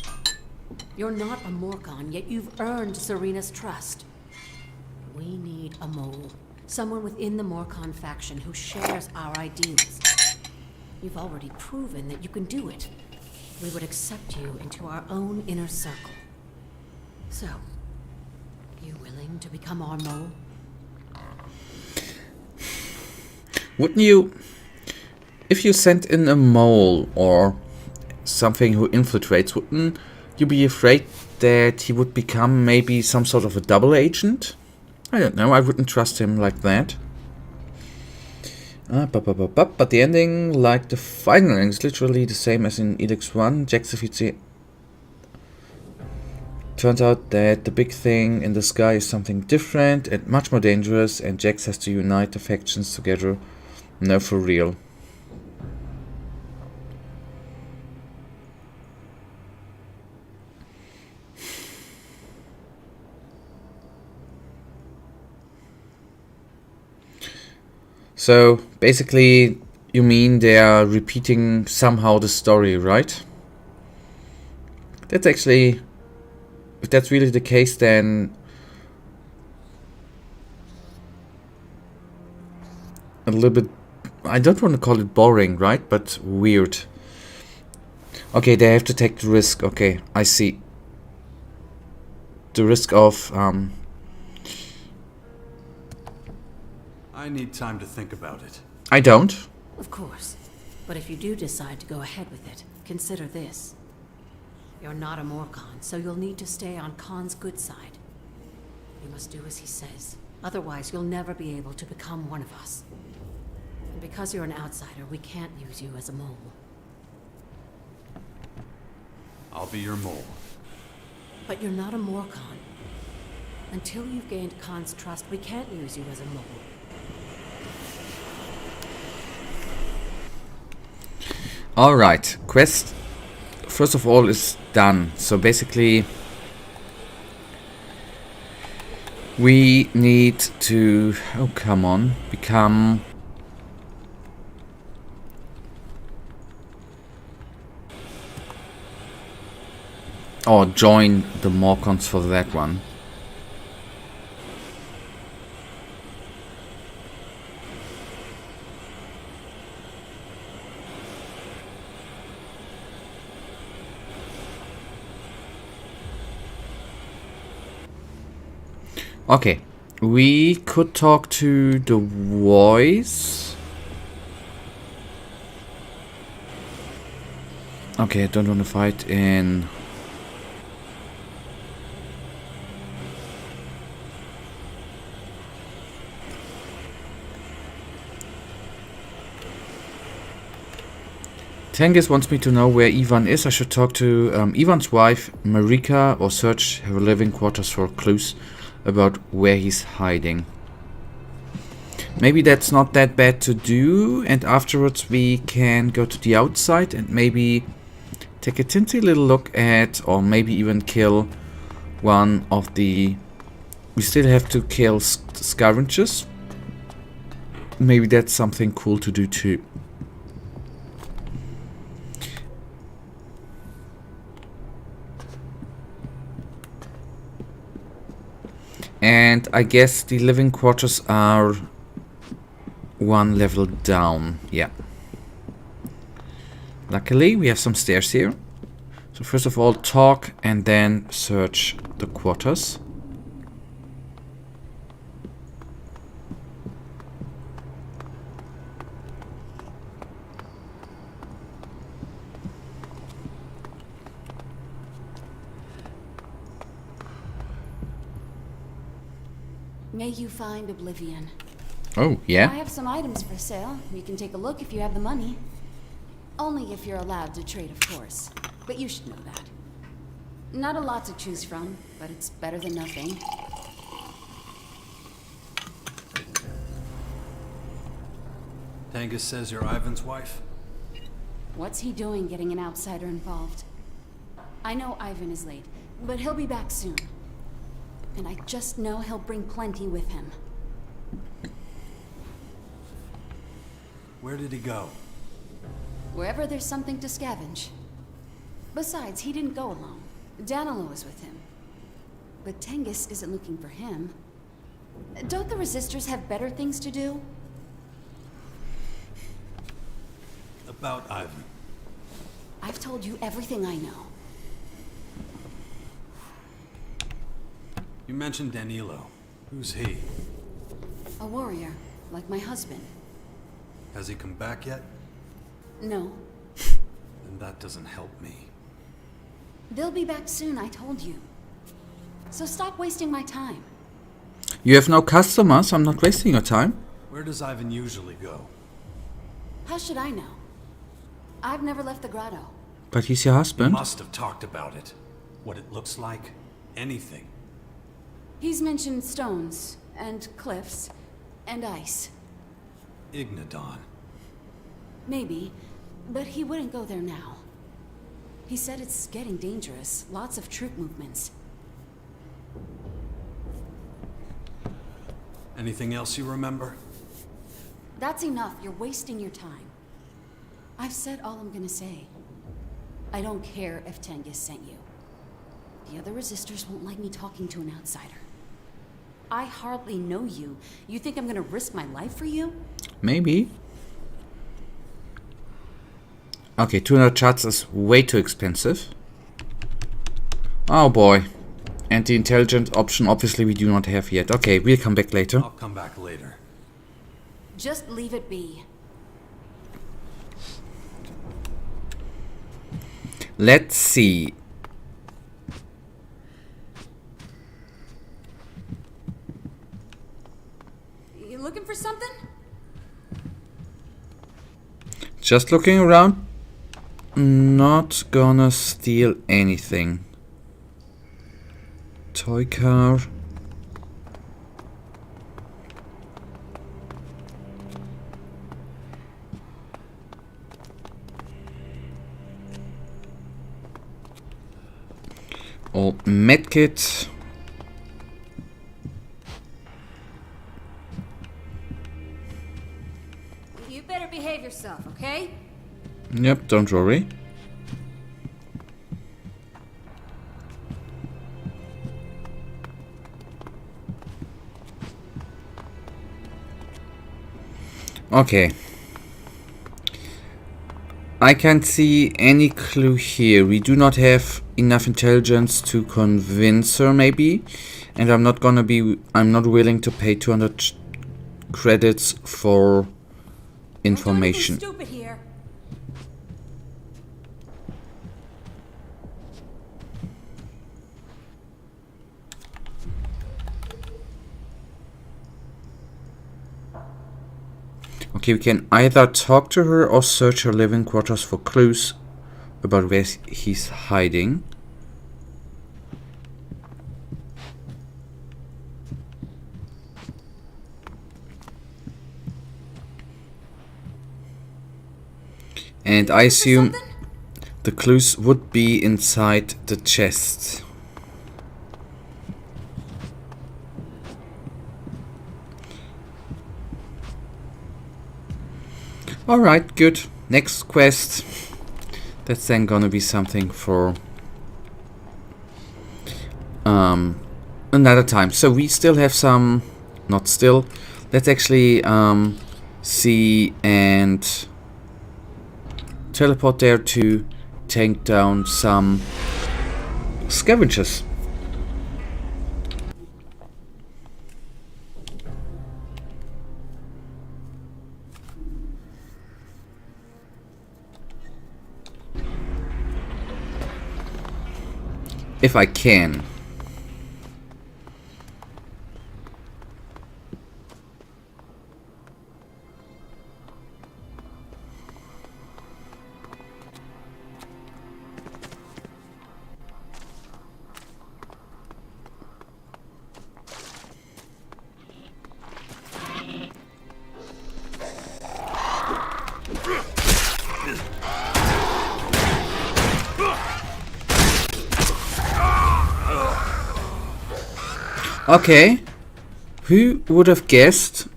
You're not a Morcon, yet you've earned Serena's trust. We need a mole. Someone within the Morcon faction who shares our ideals. You've already proven that you can do it. We would accept you into our own inner circle. So, you willing to become our mole? Wouldn't you... If you sent in a mole or something who infiltrates, wouldn't you be afraid that he would become maybe some sort of a double agent? I don't know, I wouldn't trust him like that. But the ending, like the final ending, is literally the same as in Elex 1. Jax defeats the... Turns out that the big thing in the sky is something different and much more dangerous, and Jax has to unite the factions together. No, for real. So, basically, you mean they are repeating somehow the story, right? That's actually... If that's really the case, then... A little bit... I don't want to call it boring, right? But weird. Okay, they have to take the risk. Okay, I see. The risk of... I need time to think about it. I don't. Of course. But if you do decide to go ahead with it, consider this. You're not a Morcon, so you'll need to stay on Khan's good side. You must do as he says. Otherwise, you'll never be able to become one of us. And because you're an outsider, we can't use you as a mole. I'll be your mole. But you're not a Morcon. Until you've gained Khan's trust, we can't use you as a mole. Alright, quest first of all is done. So basically We need to, oh come on, become or join the Morcons for that one. Okay, we could talk to the voice. Okay, I don't want to fight in. Tengiz wants me to know where Ivan is. I should talk to Ivan's wife, Marika, or search her living quarters for clues about where he's hiding. Maybe that's not that bad to do, and afterwards we can go to the outside and maybe take a tinty little look at, or maybe even kill one of the... We still have to kill scavengers. Maybe that's something cool to do too. And I guess the living quarters are one level down. Yeah. Luckily, we have some stairs here. So first of all, talk and then search the quarters. May you find oblivion. Oh, yeah? I have some items for sale. You can take a look if you have the money. Only if you're allowed to trade, of course. But you should know that. Not a lot to choose from, but it's better than nothing. Tengiz says you're Ivan's wife? What's he doing getting an outsider involved? I know Ivan is late, but he'll be back soon. And I just know he'll bring plenty with him. Where did he go? Wherever there's something to scavenge. Besides, he didn't go alone. Danilo was with him. But Tengiz isn't looking for him. Don't the resistors have better things to do? About Ivan. I've told you everything I know. You mentioned Danilo. Who's he? A warrior, like my husband. Has he come back yet? No. Then that doesn't help me. They'll be back soon, I told you. So stop wasting my time. You have no customers, I'm not wasting your time. Where does Ivan usually go? How should I know? I've never left the grotto. But he's your husband. You must have talked about it. What it looks like. Anything. He's mentioned stones, and cliffs, and ice. Ignadon. Maybe, but he wouldn't go there now. He said it's getting dangerous, lots of troop movements. Anything else you remember? That's enough, you're wasting your time. I've said all I'm gonna say. I don't care if Tengiz sent you. The other resistors won't like me talking to an outsider. I hardly know you. You think I'm gonna risk my life for you? Maybe. Okay, 200 charts is way too expensive. Oh boy. And the intelligent option obviously we do not have yet. Okay, we'll come back later. I'll come back later. Just leave it be. Let's see. You looking for something? Just looking around. Not gonna steal anything. Toy car. Or medkit. You better behave yourself, okay? Yep, don't worry. Okay. I can't see any clue here. We do not have enough intelligence to convince her, maybe. And I'm not willing to pay 200 credits for information. Stupid here. Okay, we can either talk to her or search her living quarters for clues about where he's hiding. And I assume the clues would be inside the chest. Alright, good. Next quest. That's then gonna be something for another time. So we still have some... Not still. Let's actually see and teleport there to take down some scavengers. If I can. Okay, who would have guessed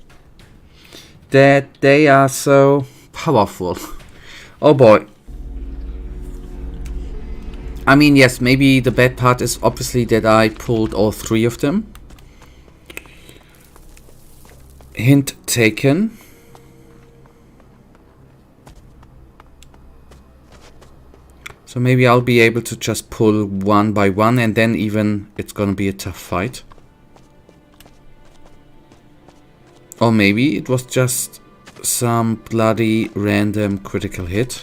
that they are so powerful? Oh boy. I mean, yes, maybe the bad part is obviously that I pulled all three of them. Hint taken. So maybe I'll be able to just pull one by one, and then even it's gonna be a tough fight. Or maybe it was just some bloody random critical hit.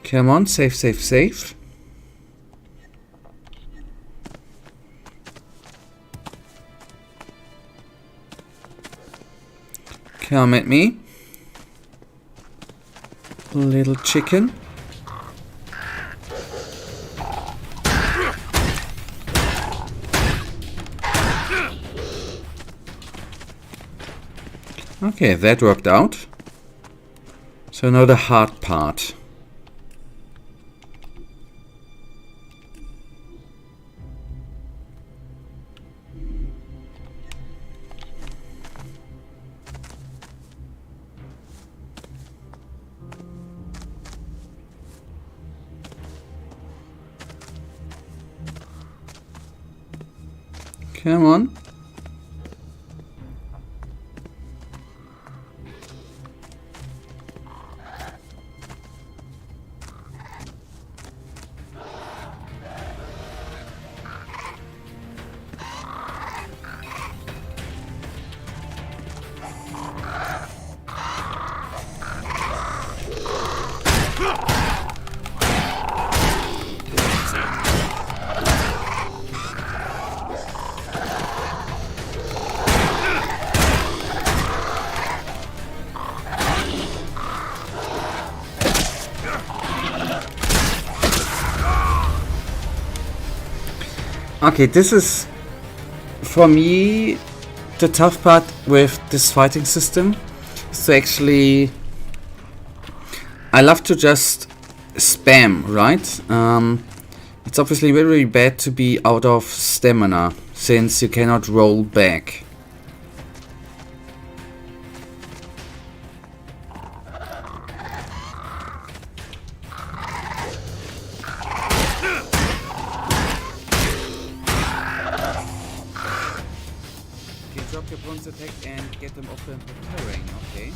Come on, save, save, save. Come at me, little chicken. Okay, that worked out. So now the hard part. Come on. Okay, this is, for me, the tough part with this fighting system. So actually, I love to just spam, right? It's obviously very, very bad to be out of stamina. since you cannot roll back. You can drop your bronze attack and get them off the terrain, okay.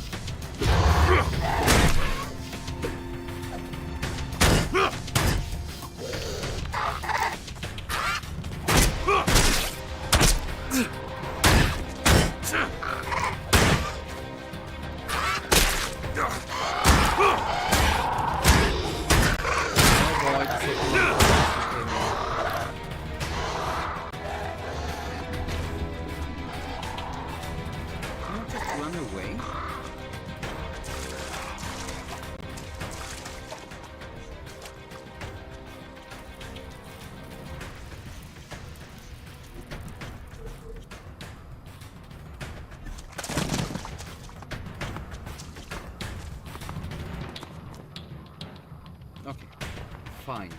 Okay, fine.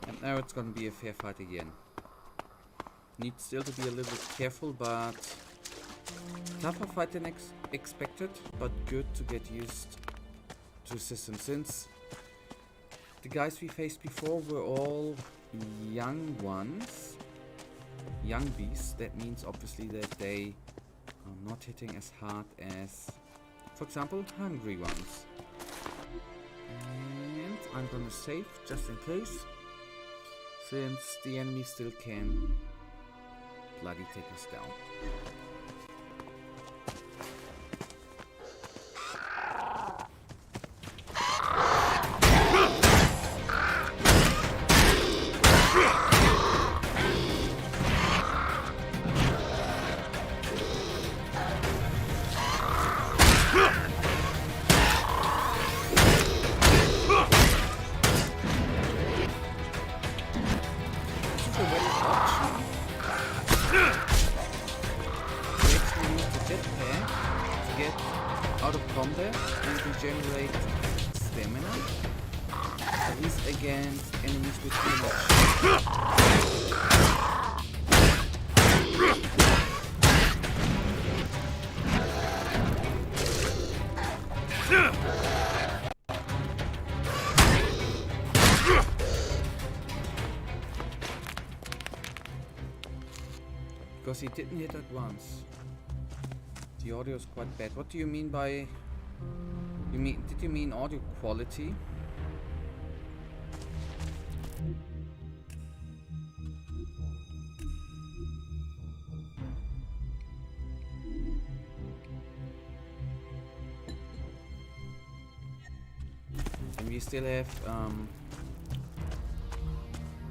And now it's gonna be a fair fight again. Need still to be a little bit careful, but tougher fight than expected, but good to get used to the system, since the guys we faced before were all young ones, young beasts. That means obviously that they are not hitting as hard as, for example, hungry ones. And I'm gonna save just in case, since the enemy still can bloody take us down. Out of combat and regenerate stamina, at least against enemies with too much. Because he didn't hit at once. The audio is quite bad. What do you mean by... Did you mean audio quality? And we still have...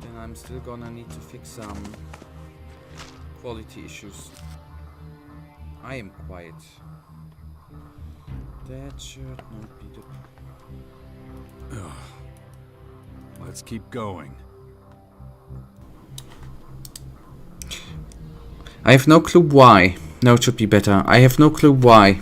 then I'm still gonna need to fix some quality issues. I am quiet. That should not be the... Let's keep going. I have no clue why. No, it should be better. I have no clue why.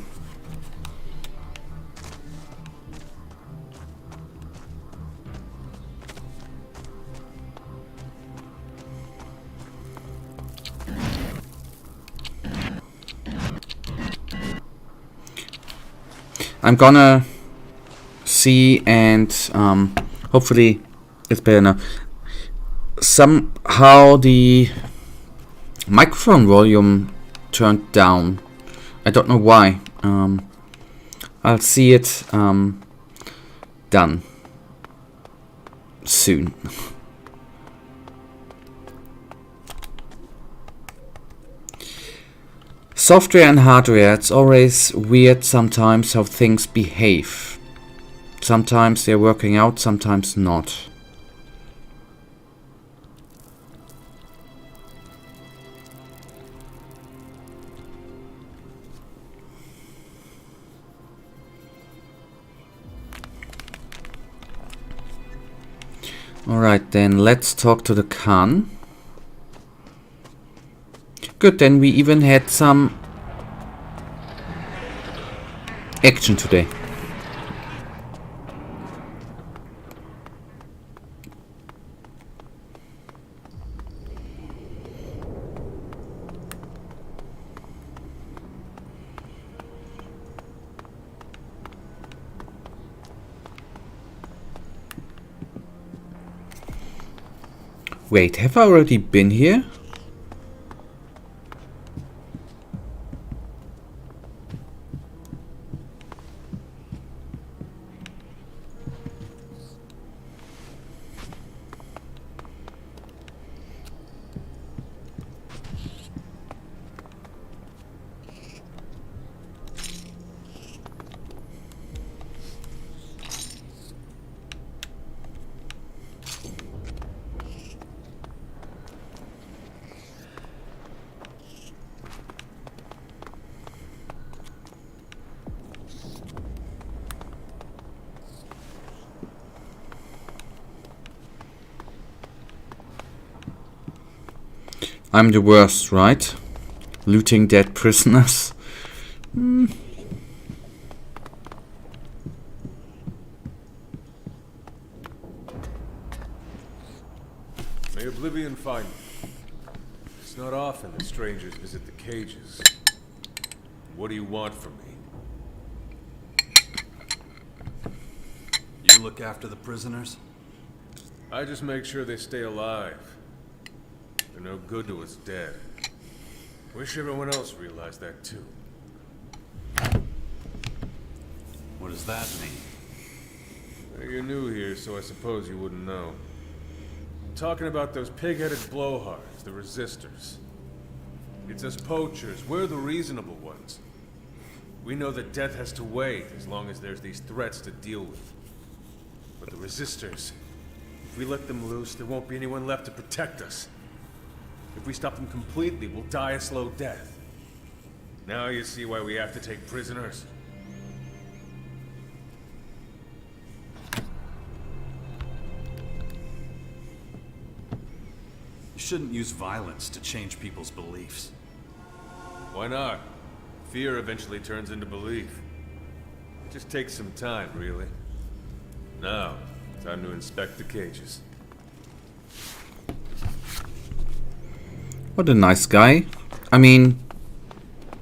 I'm gonna see, and hopefully it's better now. Somehow the microphone volume turned down. I don't know why. I'll see it done soon. Software and hardware, it's always weird sometimes how things behave. Sometimes they're working out, sometimes not. Alright then, let's talk to the Khan. Good, then we even had some action today. Wait, have I already been here? I'm the worst, right? Looting dead prisoners. May oblivion find me. It's not often that strangers visit the cages. What do you want from me? You look after the prisoners? I just make sure they stay alive. They're no good to us dead. Wish everyone else realized that too. What does that mean? Well, you're new here, so I suppose you wouldn't know. I'm talking about those pig-headed blowhards, the resistors. It's us poachers, we're the reasonable ones. We know that death has to wait as long as there's these threats to deal with. But the resistors, if we let them loose, there won't be anyone left to protect us. If we stop them completely, we'll die a slow death. Now you see why we have to take prisoners? You shouldn't use violence to change people's beliefs. Why not? Fear eventually turns into belief. It just takes some time, really. Now, time to inspect the cages. What a nice guy. I mean,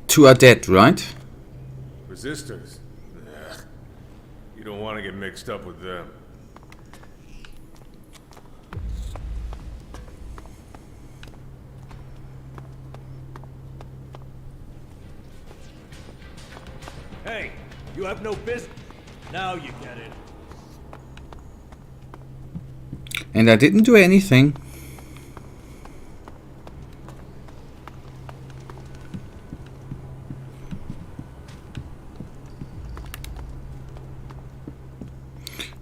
2 are dead, right? Resistors? Ugh. You don't want to get mixed up with them. Hey, you have no business. Now you get it. And I didn't do anything.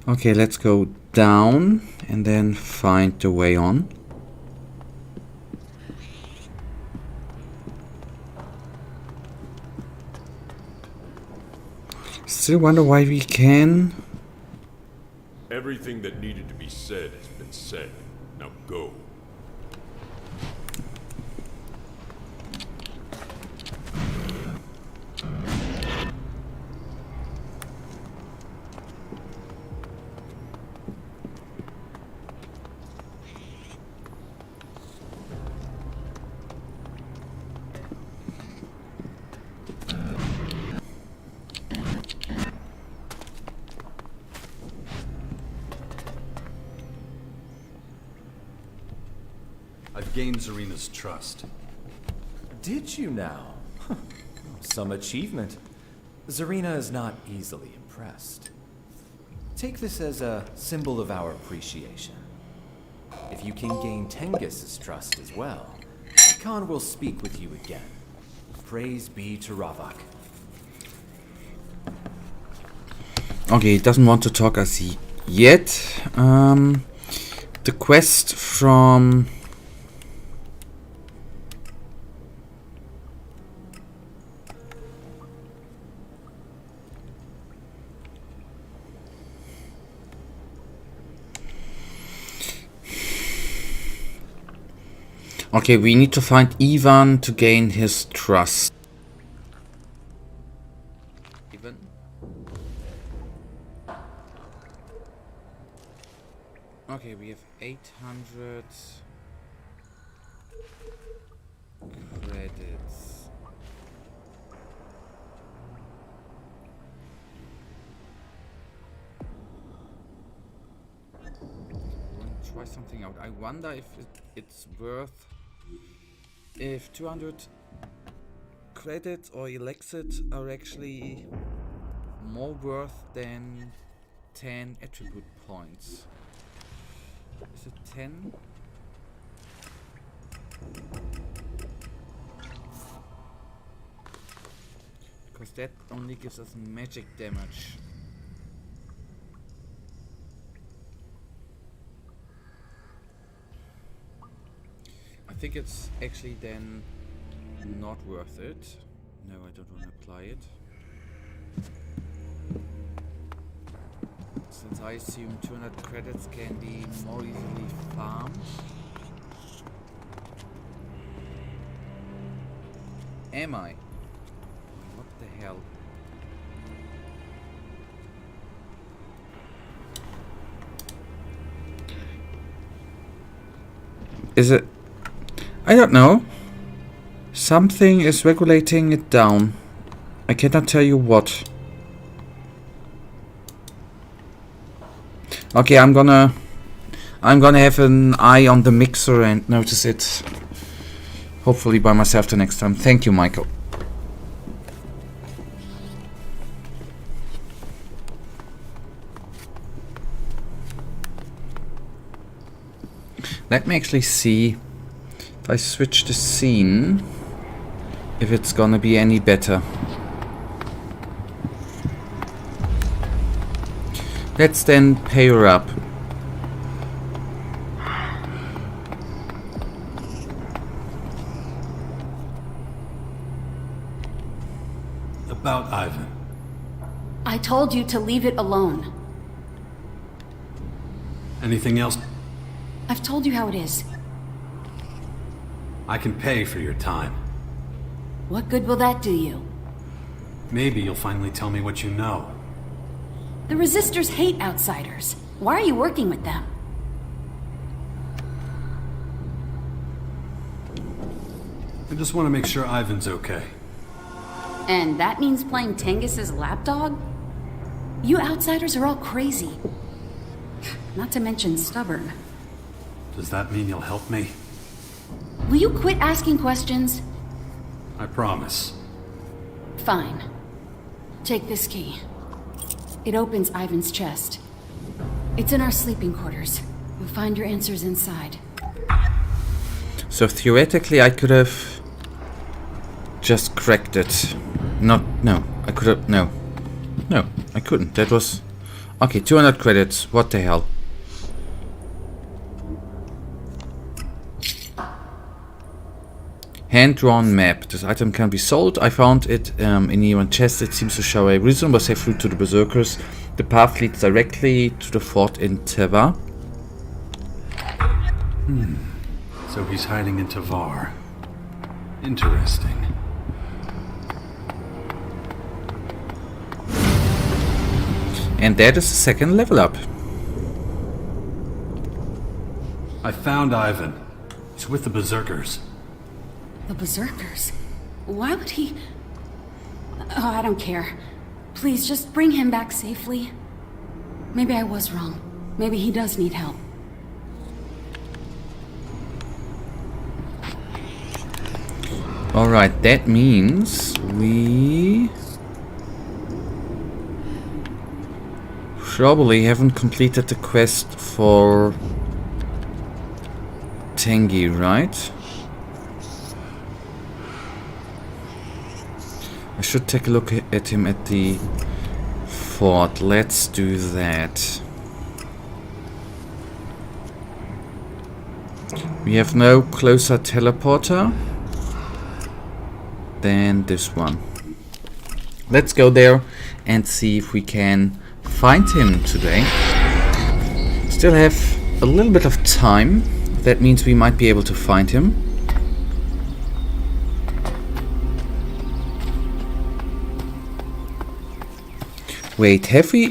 Okay, let's go down and then find the way on. Still wonder why we can. Everything that needed to be said has been said. Now go. I've gained Zarina's trust. Did you now? Some achievement. Zarina is not easily impressed. Take this as a symbol of our appreciation. If you can gain Tengis' trust as well, Khan will speak with you again. Praise be to Ravak. Okay, he doesn't want to talk as he yet. The quest from... Okay, we need to find Ivan to gain his trust. Ivan? Okay, we have 800 credits. Try something out. I wonder if it's worth, if 200 credits or Elexit are actually more worth than 10 attribute points. Is it 10? Because that only gives us magic damage. I think it's actually then not worth it. No, I don't want to apply it. Since I assume 200 credits can be more easily farmed. Am I? What the hell? Is it? I don't know. Something is regulating it down. I cannot tell you what. Okay, I'm gonna have an eye on the mixer and notice it. Hopefully by myself the next time. Thank you, Michael. Let me actually see if I switch the scene, if it's gonna be any better. Let's then pay her up. About Ivan. I told you to leave it alone. Anything else? I've told you how it is. I can pay for your time. What good will that do you? Maybe you'll finally tell me what you know. The Resistors hate outsiders. Why are you working with them? I just want to make sure Ivan's okay. And that means playing Tengus's lapdog? You outsiders are all crazy. Not to mention stubborn. Does that mean you'll help me? Will you quit asking questions? I promise. Fine. Take this key. It opens Ivan's chest. It's in our sleeping quarters. You'll find your answers inside. So theoretically I could have just cracked it. No, I could have, no, I couldn't. That was, okay, 200 credits, what the hell. Hand-drawn map. This item can be sold. I found it in Ivan's chest. It seems to show a reasonable safe route to the Berserkers. The path leads directly to the fort in Teva. So he's hiding in Tavar. Interesting. And that is the second level up. I found Ivan. He's with the Berserkers. The Berserkers? Why would he... Oh, I don't care. Please, just bring him back safely. Maybe I was wrong. Maybe he does need help. Alright, that means we probably haven't completed the quest for Tengi, right? I should take a look at him at the fort. Let's do that. We have no closer teleporter than this one. Let's go there and see if we can find him today. Still have a little bit of time. That means we might be able to find him. Wait, have we...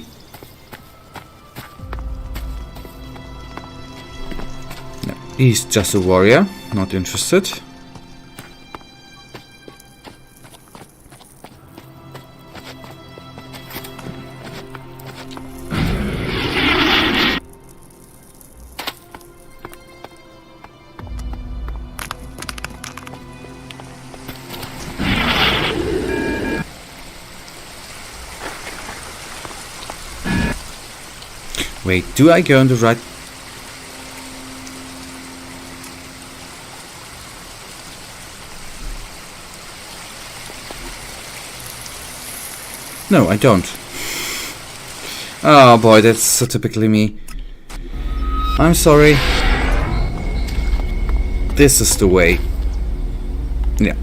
No, he's just a warrior, not interested. Wait, do I go in the right... No, I don't. Oh boy, that's so typically me. I'm sorry. This is the way. Yeah.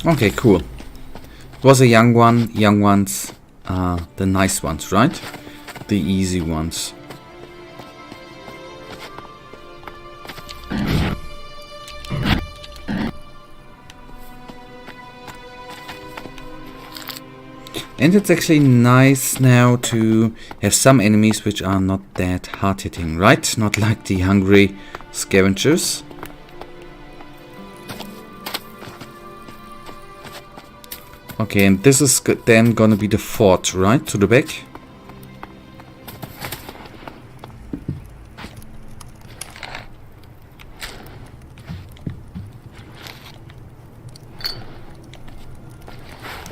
Okay, cool. It was a young one. Young ones are the nice ones, right? The easy ones. And it's actually nice now to have some enemies which are not that hard hitting, right? Not like the hungry scavengers. Okay, and this is then gonna be the fort, right? To the back.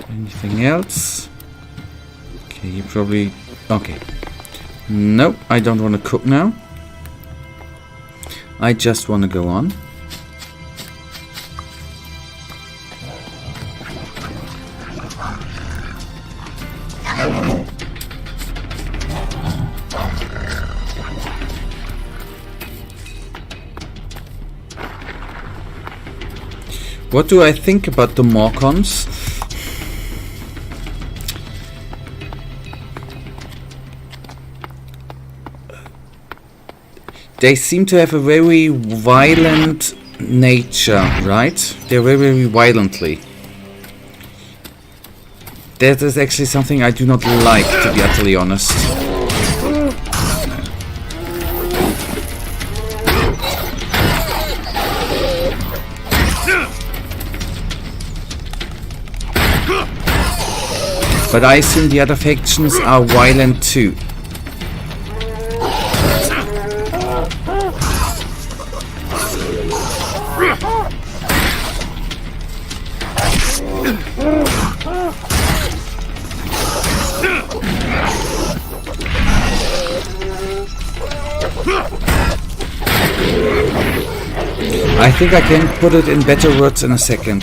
Anything else? Okay, you probably... Okay. Nope, I don't want to cook now. I just want to go on. What do I think about the Morcons? They seem to have a very violent nature, right? They're very, very violently. That is actually something I do not like, to be utterly honest. But I assume the other factions are violent too. I think I can put it in better words in a second.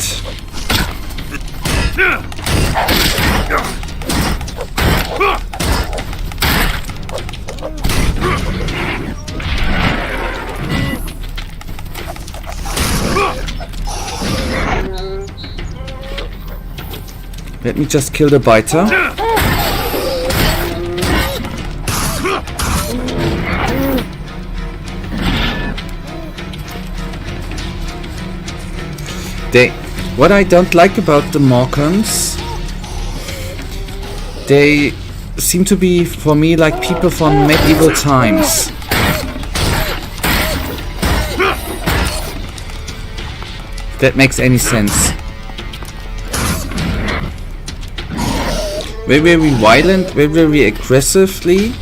Let me just kill the biter. What I don't like about the Morcons, they seem to be, for me, like people from medieval times. If that makes any sense. Very, very violent, very, very aggressively.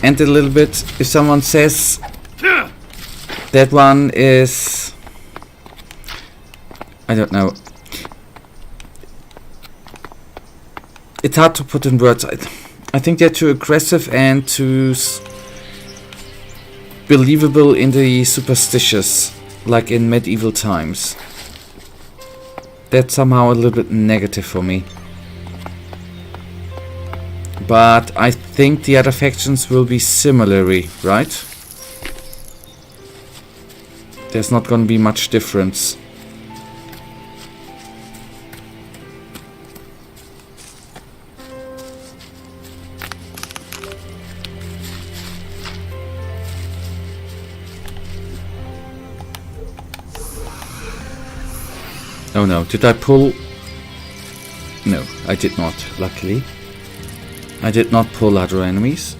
And a little bit, if someone says that one is, I don't know. It's hard to put in words. I think they're too aggressive and too believable in the superstitious, like in medieval times. that's somehow a little bit negative for me. But I think the other factions will be similarly, right? There's not going to be much difference. Oh no, did I pull? No, I did not, luckily. I did not pull other enemies.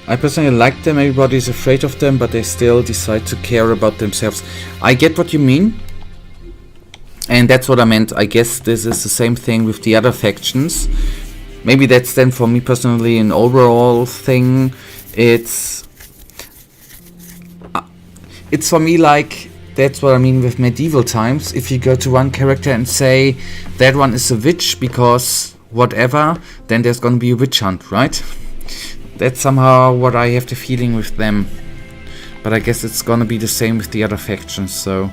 I personally like them, everybody's afraid of them, but they still decide to care about themselves. I get what you mean. And that's what I meant. I guess this is the same thing with the other factions. Maybe that's then for me personally an overall thing. It's for me like, that's what I mean with medieval times. If you go to one character and say that one is a witch because whatever, then there's gonna be a witch hunt, right? That's somehow what I have the feeling with them. But I guess it's gonna be the same with the other factions, so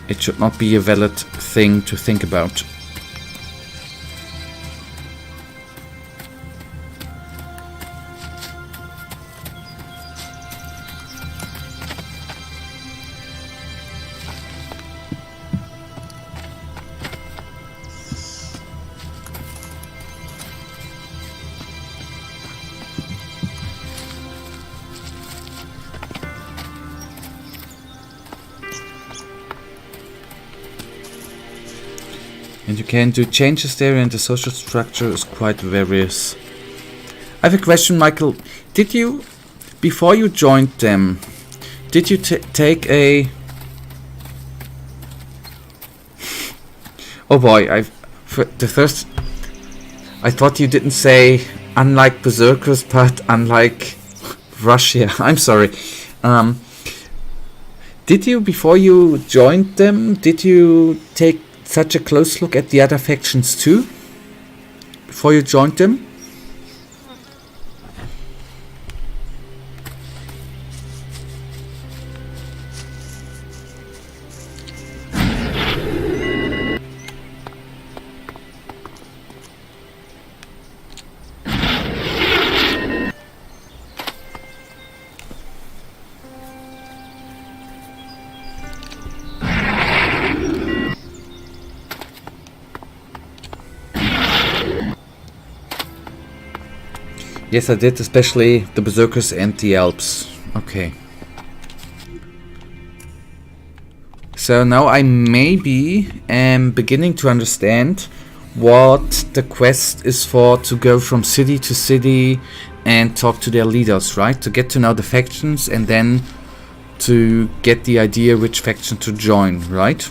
it should not be a valid thing to think about. And you can do changes there, and the social structure is quite various. I have a question, Michael. Did you, before you joined them, did you take a... Oh boy, I thought you didn't say unlike Berserkers, but unlike Russia. I'm sorry. Did you, before you joined them, did you take such a close look at the other factions too? Before you joined them? Yes, I did, especially the Berserkers and the Alps. Okay. So now I maybe am beginning to understand what the quest is for, to go from city to city and talk to their leaders, right? To get to know the factions and then to get the idea which faction to join, right?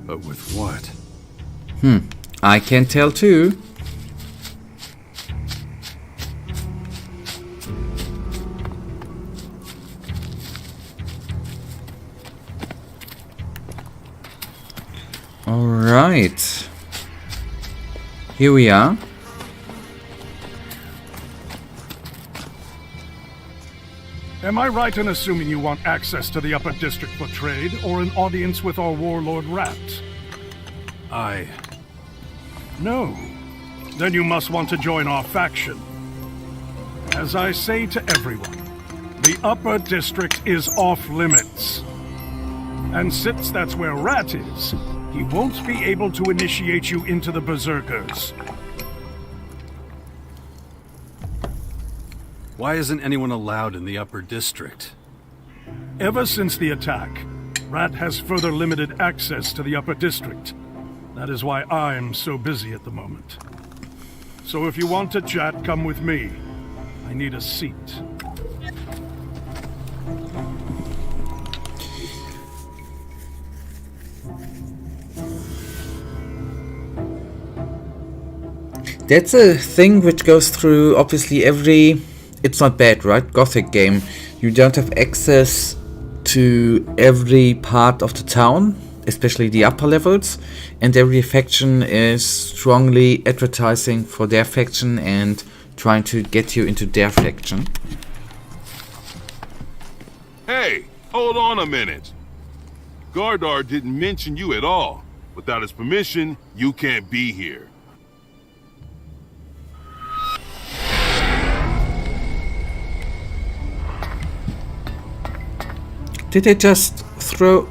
But with what? I can tell too. All right. Here we are. Am I right in assuming you want access to the Upper District for trade, or an audience with our warlord Rat? No. Then you must want to join our faction. As I say to everyone, the Upper District is off limits. And since that's where Rat is, he won't be able to initiate you into the Berserkers. Why isn't anyone allowed in the upper district? Ever since the attack, Rat has further limited access to the upper district. That is why I'm so busy at the moment. So if you want to chat, come with me. I need a seat. That's a thing which goes through obviously every... It's not bad, right? Gothic game. You don't have access to every part of the town, especially the upper levels, and every faction is strongly advertising for their faction and trying to get you into their faction. Hey, hold on a minute. Gardar didn't mention you at all. Without his permission, you can't be here. Did they just throw...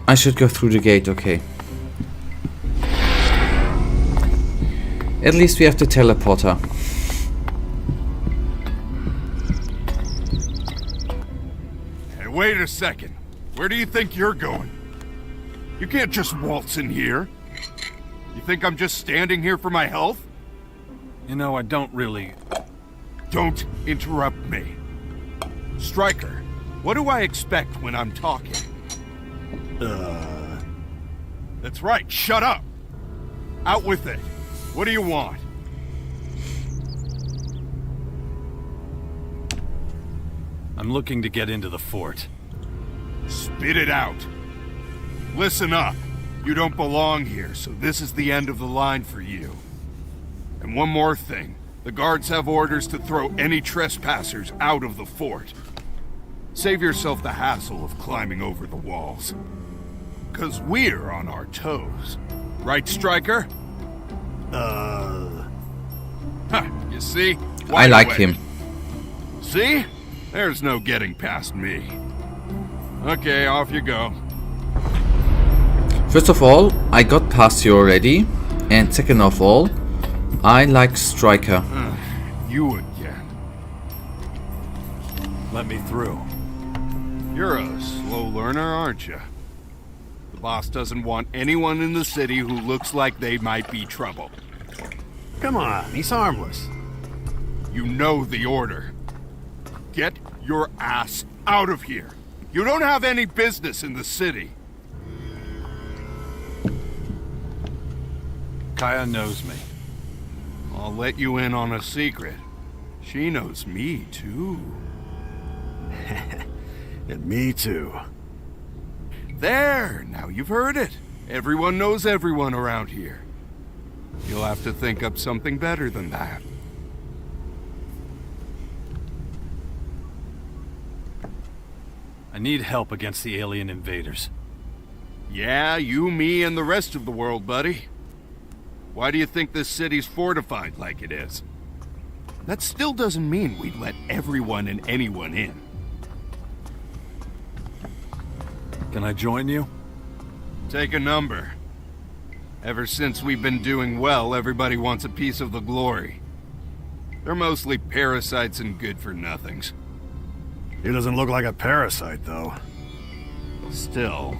I should go through the gate, okay. At least we have the teleporter. Hey, wait a second. Where do you think you're going? You can't just waltz in here. You think I'm just standing here for my health? You know, I don't really... Don't interrupt me. Stryker, what do I expect when I'm talking? That's right, shut up! Out with it. What do you want? I'm looking to get into the fort. Spit it out. Listen up. You don't belong here, so this is the end of the line for you. And one more thing. The guards have orders to throw any trespassers out of the fort. Save yourself the hassle of climbing over the walls. 'Cause we're on our toes. Right, Stryker? You see? I like him. See? There's no getting past me. Okay, off you go. First of all, I got past you already. And second of all, I like Stryker. You again. Let me through. You're a slow learner, aren't you? The boss doesn't want anyone in the city who looks like they might be trouble. Come on, he's harmless. You know the order. Get your ass out of here. You don't have any business in the city. Kaya knows me. I'll let you in on a secret. She knows me, too. And me, too. There, now you've heard it. Everyone knows everyone around here. You'll have to think up something better than that. I need help against the alien invaders. Yeah, you, me, and the rest of the world, buddy. Why do you think this city's fortified like it is? That still doesn't mean we'd let everyone and anyone in. Can I join you? Take a number. Ever since we've been doing well, everybody wants a piece of the glory. They're mostly parasites and good-for-nothings. He doesn't look like a parasite, though. Still.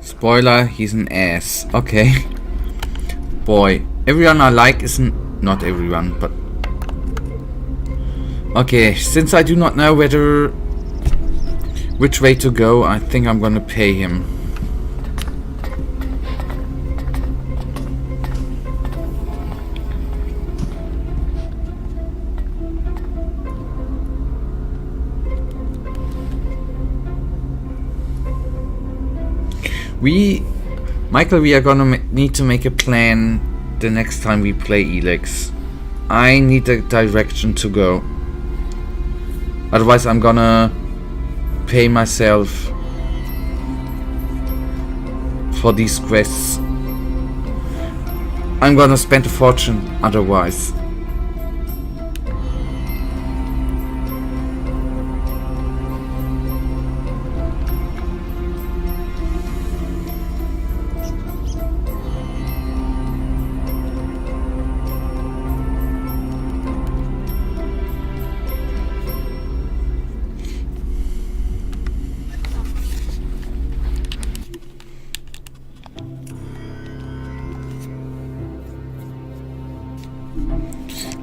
Spoiler, he's an ass. Okay. Boy, everyone I like isn't... Not everyone, but... Okay, since I do not know which way to go, I think I'm gonna pay him. Michael, we are gonna need to make a plan the next time we play Elex. I need a direction to go. Otherwise I'm gonna pay myself for these quests. I'm gonna spend a fortune otherwise.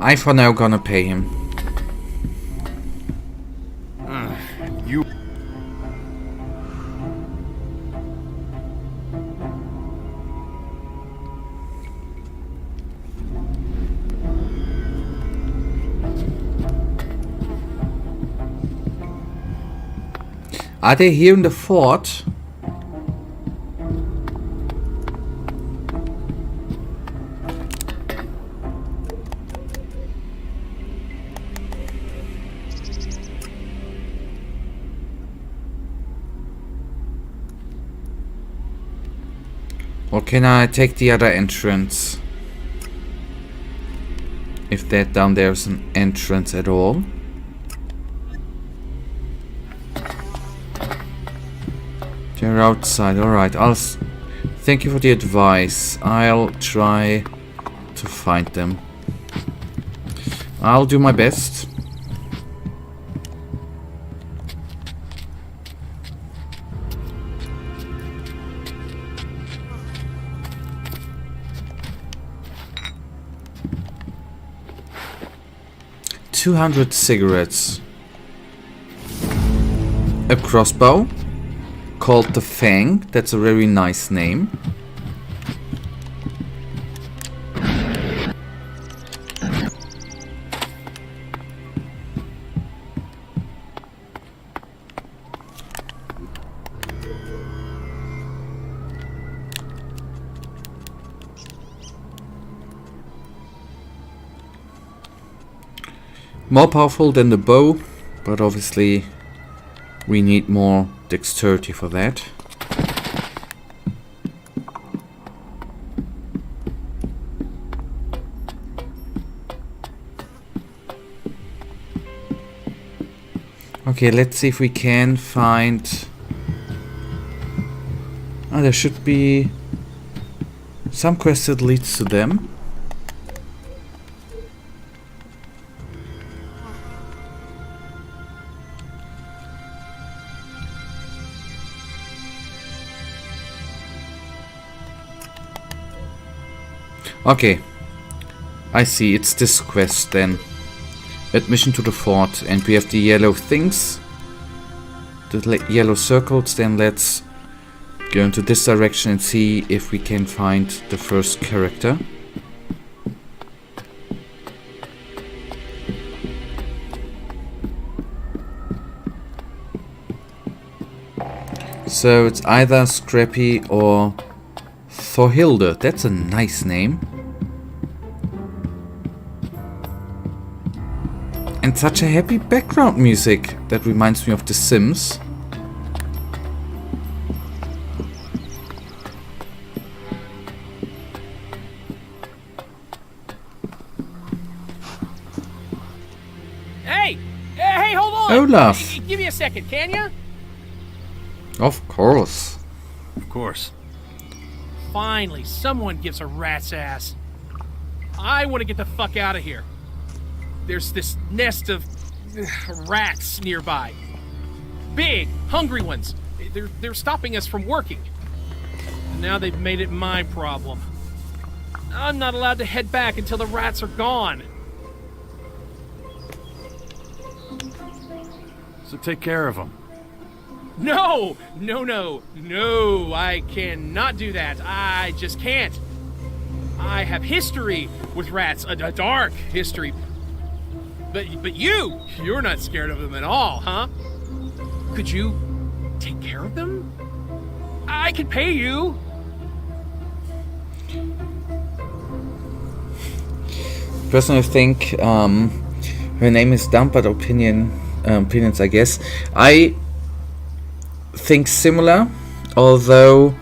I for now gonna pay him. You... Are they here in the fort? Or can I take the other entrance? If that down there's an entrance at all. They're outside, alright. Thank you for the advice. I'll try to find them. I'll do my best. $200 cigarettes. A crossbow called the Fang. That's a very nice name. More powerful than the bow, but obviously we need more dexterity for that. Okay, let's see if we can find... Oh, there should be some quest that leads to them. Okay, I see, it's this quest then. Admission to the fort, and we have the yellow things, the yellow circles. Then let's go into this direction and see if we can find the first character. So it's either Scrappy or Thorhilde. That's a nice name. And such a happy background music that reminds me of The Sims. Hey! Hey, hold on! Olaf! Give me a second, can ya? Of course. Of course. Finally, someone gives a rat's ass. I want to get the fuck out of here. There's this nest of rats nearby. Big, hungry ones. They're stopping us from working. And now they've made it my problem. I'm not allowed to head back until the rats are gone. So take care of them. No! No, I cannot do that. I just can't. I have history with rats, a dark history. But you're not scared of them at all, huh? Could you take care of them? I could pay you. Personally, I think her name is dumb, but opinions, I guess. I think similar, although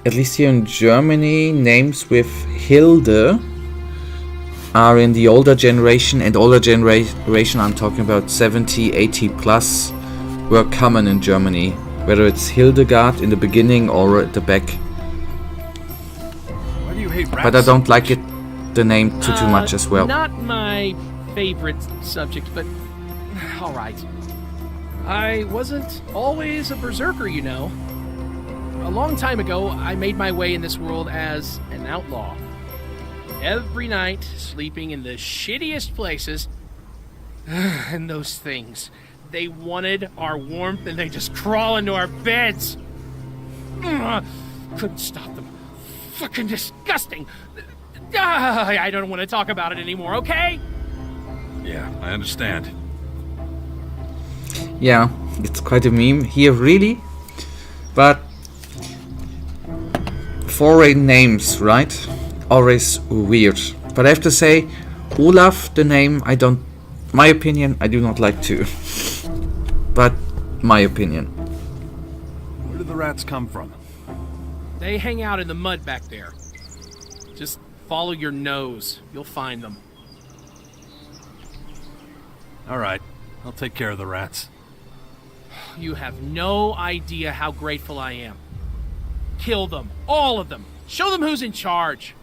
at least here in Germany, names with Hilde are in the older generation, and older generation I'm talking about 70, 80 plus, were common in Germany, whether it's Hildegard in the beginning or at the back. Why do you hate rats? But I don't like it, the name too much as well. Not my favorite subject, but alright. I wasn't always a berserker, you know. A long time ago, I made my way in this world as an outlaw. every night, sleeping in the shittiest places. And those things. They wanted our warmth and they just crawl into our beds. Couldn't stop them. Fucking disgusting. I don't want to talk about it anymore, okay? Yeah, I understand. Yeah, it's quite a meme here, really. But foreign names, right? Always weird. But I have to say, Olaf, the name, my opinion, I do not like to. But my opinion. Where do the rats come from? They hang out in the mud back there. Just follow your nose. You'll find them. All right, I'll take care of the rats. You have no idea how grateful I am. Kill them. All of them. Show them who's in charge.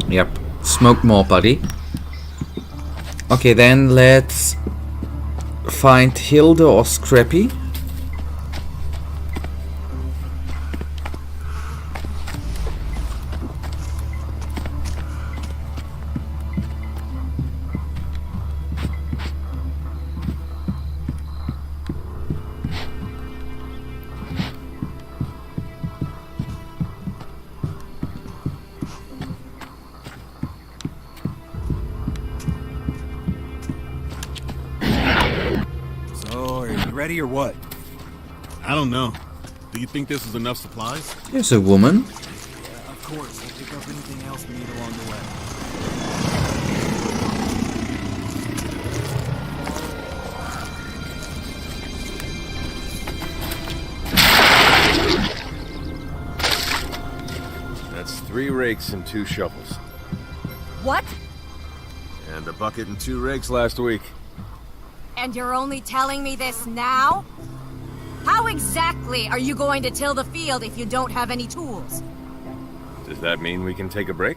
Yep. Smoke more, buddy. Okay, then let's find Hilda or Scrappy. Ready or what? I don't know. Do you think this is enough supplies? There's a woman. Yeah, of course. We'll pick up anything else we need along the way. That's 3 rakes and 2 shovels. What? And a bucket and 2 rakes last week. And you're only telling me this now? How exactly are you going to till the field if you don't have any tools? Does that mean we can take a break?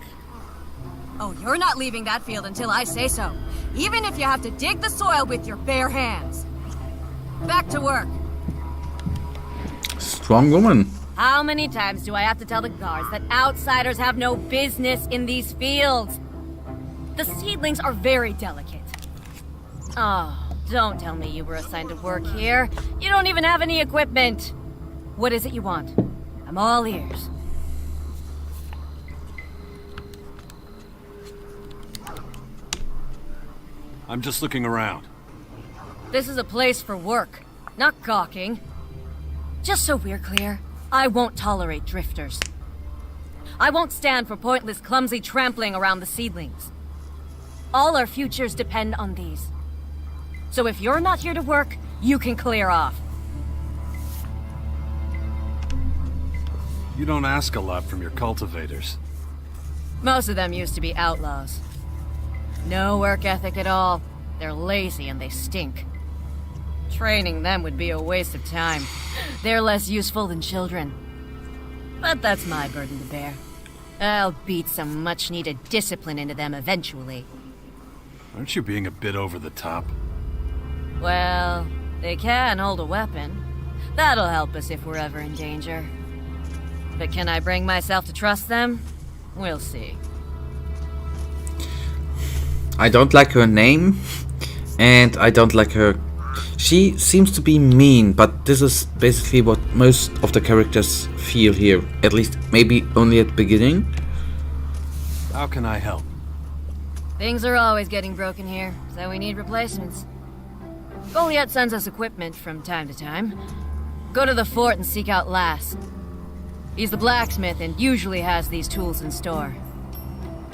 Oh, you're not leaving that field until I say so. Even if you have to dig the soil with your bare hands. Back to work. Strong woman. How many times do I have to tell the guards that outsiders have no business in these fields? The seedlings are very delicate. Oh. Don't tell me you were assigned to work here. You don't even have any equipment. What is it you want? I'm all ears. I'm just looking around. This is a place for work, not gawking. Just so we're clear, I won't tolerate drifters. I won't stand for pointless, clumsy trampling around the seedlings. All our futures depend on these. So if you're not here to work, you can clear off. You don't ask a lot from your cultivators. Most of them used to be outlaws. No work ethic at all. They're lazy and they stink. Training them would be a waste of time. They're less useful than children. But that's my burden to bear. I'll beat some much-needed discipline into them eventually. Aren't you being a bit over the top? Well, they can hold a weapon. That'll help us if we're ever in danger. But can I bring myself to trust them? We'll see. I don't like her name, and I don't like her... She seems to be mean, but this is basically what most of the characters feel here. At least, maybe only at the beginning. How can I help? Things are always getting broken here, so we need replacements. Goliath sends us equipment from time to time. Go to the fort and seek out Lass. He's the blacksmith and usually has these tools in store.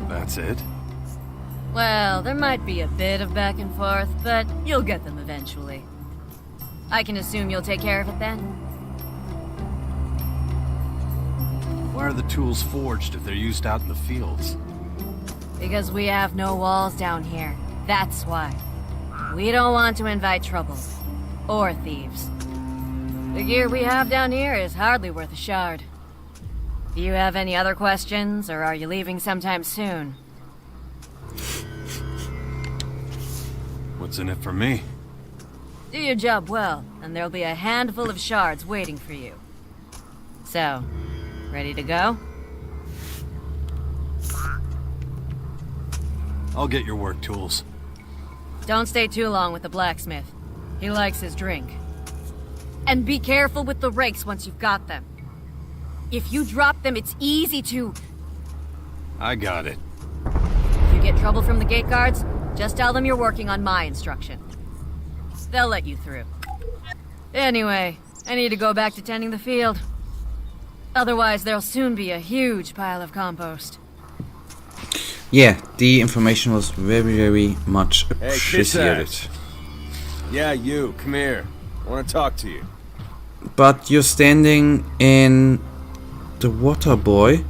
That's it? Well, there might be a bit of back and forth, but you'll get them eventually. I can assume you'll take care of it then? Why are the tools forged if they're used out in the fields? Because we have no walls down here. That's why. We don't want to invite trouble. Or thieves. The gear we have down here is hardly worth a shard. Do you have any other questions, or are you leaving sometime soon? What's in it for me? Do your job well, and there'll be a handful of shards waiting for you. So, ready to go? I'll get your work tools. Don't stay too long with the blacksmith. He likes his drink. And be careful with the rakes once you've got them. If you drop them, it's easy to... I got it. If you get trouble from the gate guards, just tell them you're working on my instruction. They'll let you through. Anyway, I need to go back to tending the field. Otherwise, there'll soon be a huge pile of compost. Yeah, the information was very, very much appreciated. Yeah, you. Come here. I want to talk to you. But you're standing in the water, boy.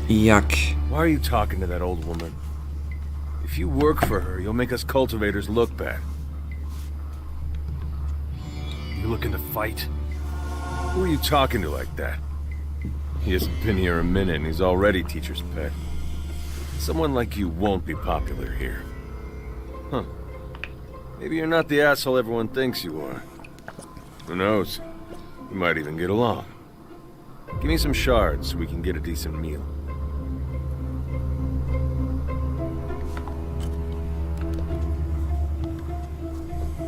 Yuck. Why are you talking to that old woman? If you work for her, you'll make us cultivators look bad. You looking to fight? Who are you talking to like that? He hasn't been here a minute and he's already teacher's pet. Someone like you won't be popular here. Huh. Maybe you're not the asshole everyone thinks you are. Who knows? You might even get along. Give me some shards so we can get a decent meal.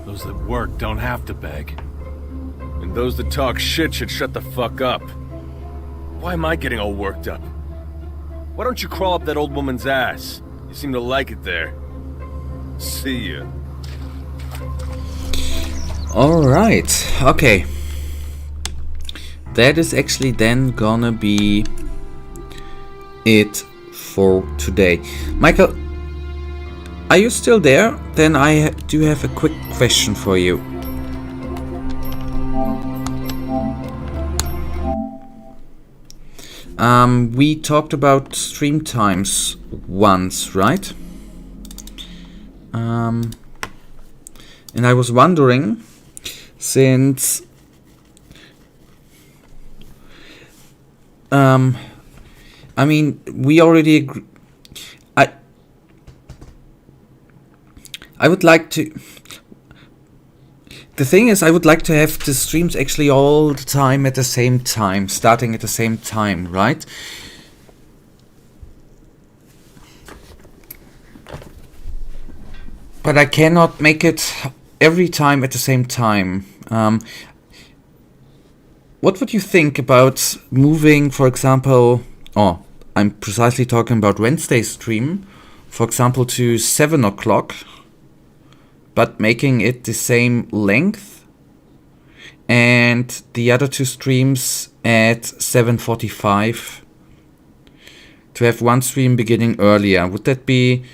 Those that work don't have to beg. And those that talk shit should shut the fuck up. Why am I getting all worked up? Why don't you crawl up that old woman's ass? You seem to like it there. See ya. Alright, okay. That is actually then gonna be it for today. Michael, are you still there? Then I do have a quick question for you. We talked about stream times once, right? And I was wondering, since I mean, we already agree. I would like to. The thing is, I would like to have the streams actually all the time at the same time, starting at the same time, right? But I cannot make it every time at the same time. What would you think about moving, for example, I'm precisely talking about Wednesday's stream, for example, to 7 o'clock, but making it the same length, and the other two streams at 7:45, to have one stream beginning earlier? Would that be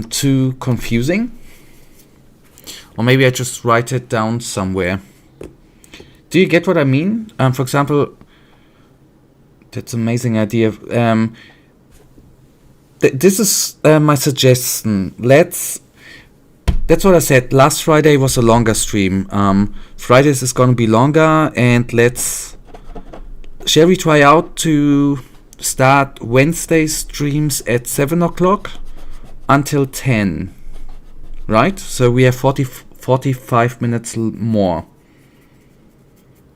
too confusing? Or maybe I just write it down somewhere. Do you get what I mean? For example, that's an amazing idea. This is my suggestion. That's what I said. Last Friday was a longer stream. Fridays is gonna be longer, and shall we try out to start Wednesday streams at 7 o'clock until 10, right? So we have 45 minutes more.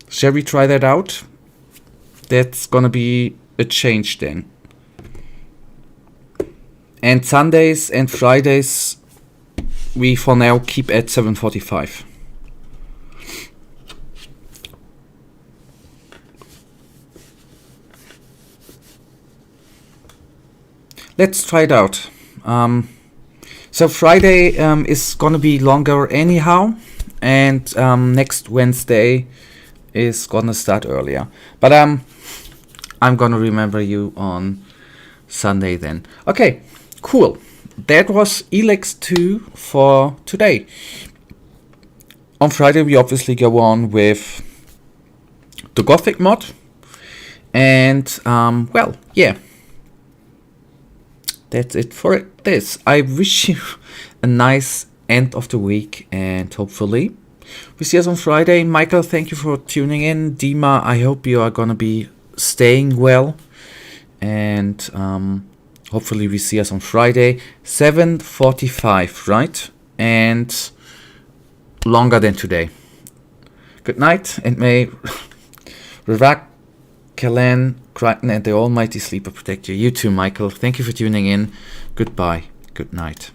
Shall we try that out? That's gonna be a change then. And Sundays and Fridays we for now keep at 7:45. Let's try it out. So Friday is gonna be longer anyhow, and next Wednesday is gonna start earlier. But I'm gonna remember you on Sunday then. Okay, cool. That was Elex 2 for today. On Friday we obviously go on with the Gothic mod, and well, yeah. That's it for this. I wish you a nice end of the week, and hopefully we see us on Friday. Michael, thank you for tuning in. Dima, I hope you are gonna be staying well, and hopefully we see us on Friday, 7:45, right? And longer than today. Good night, and may Ravak Kalen Crichton and the almighty sleeper protect you. You too, Michael. Thank you for tuning in. Goodbye. Good night.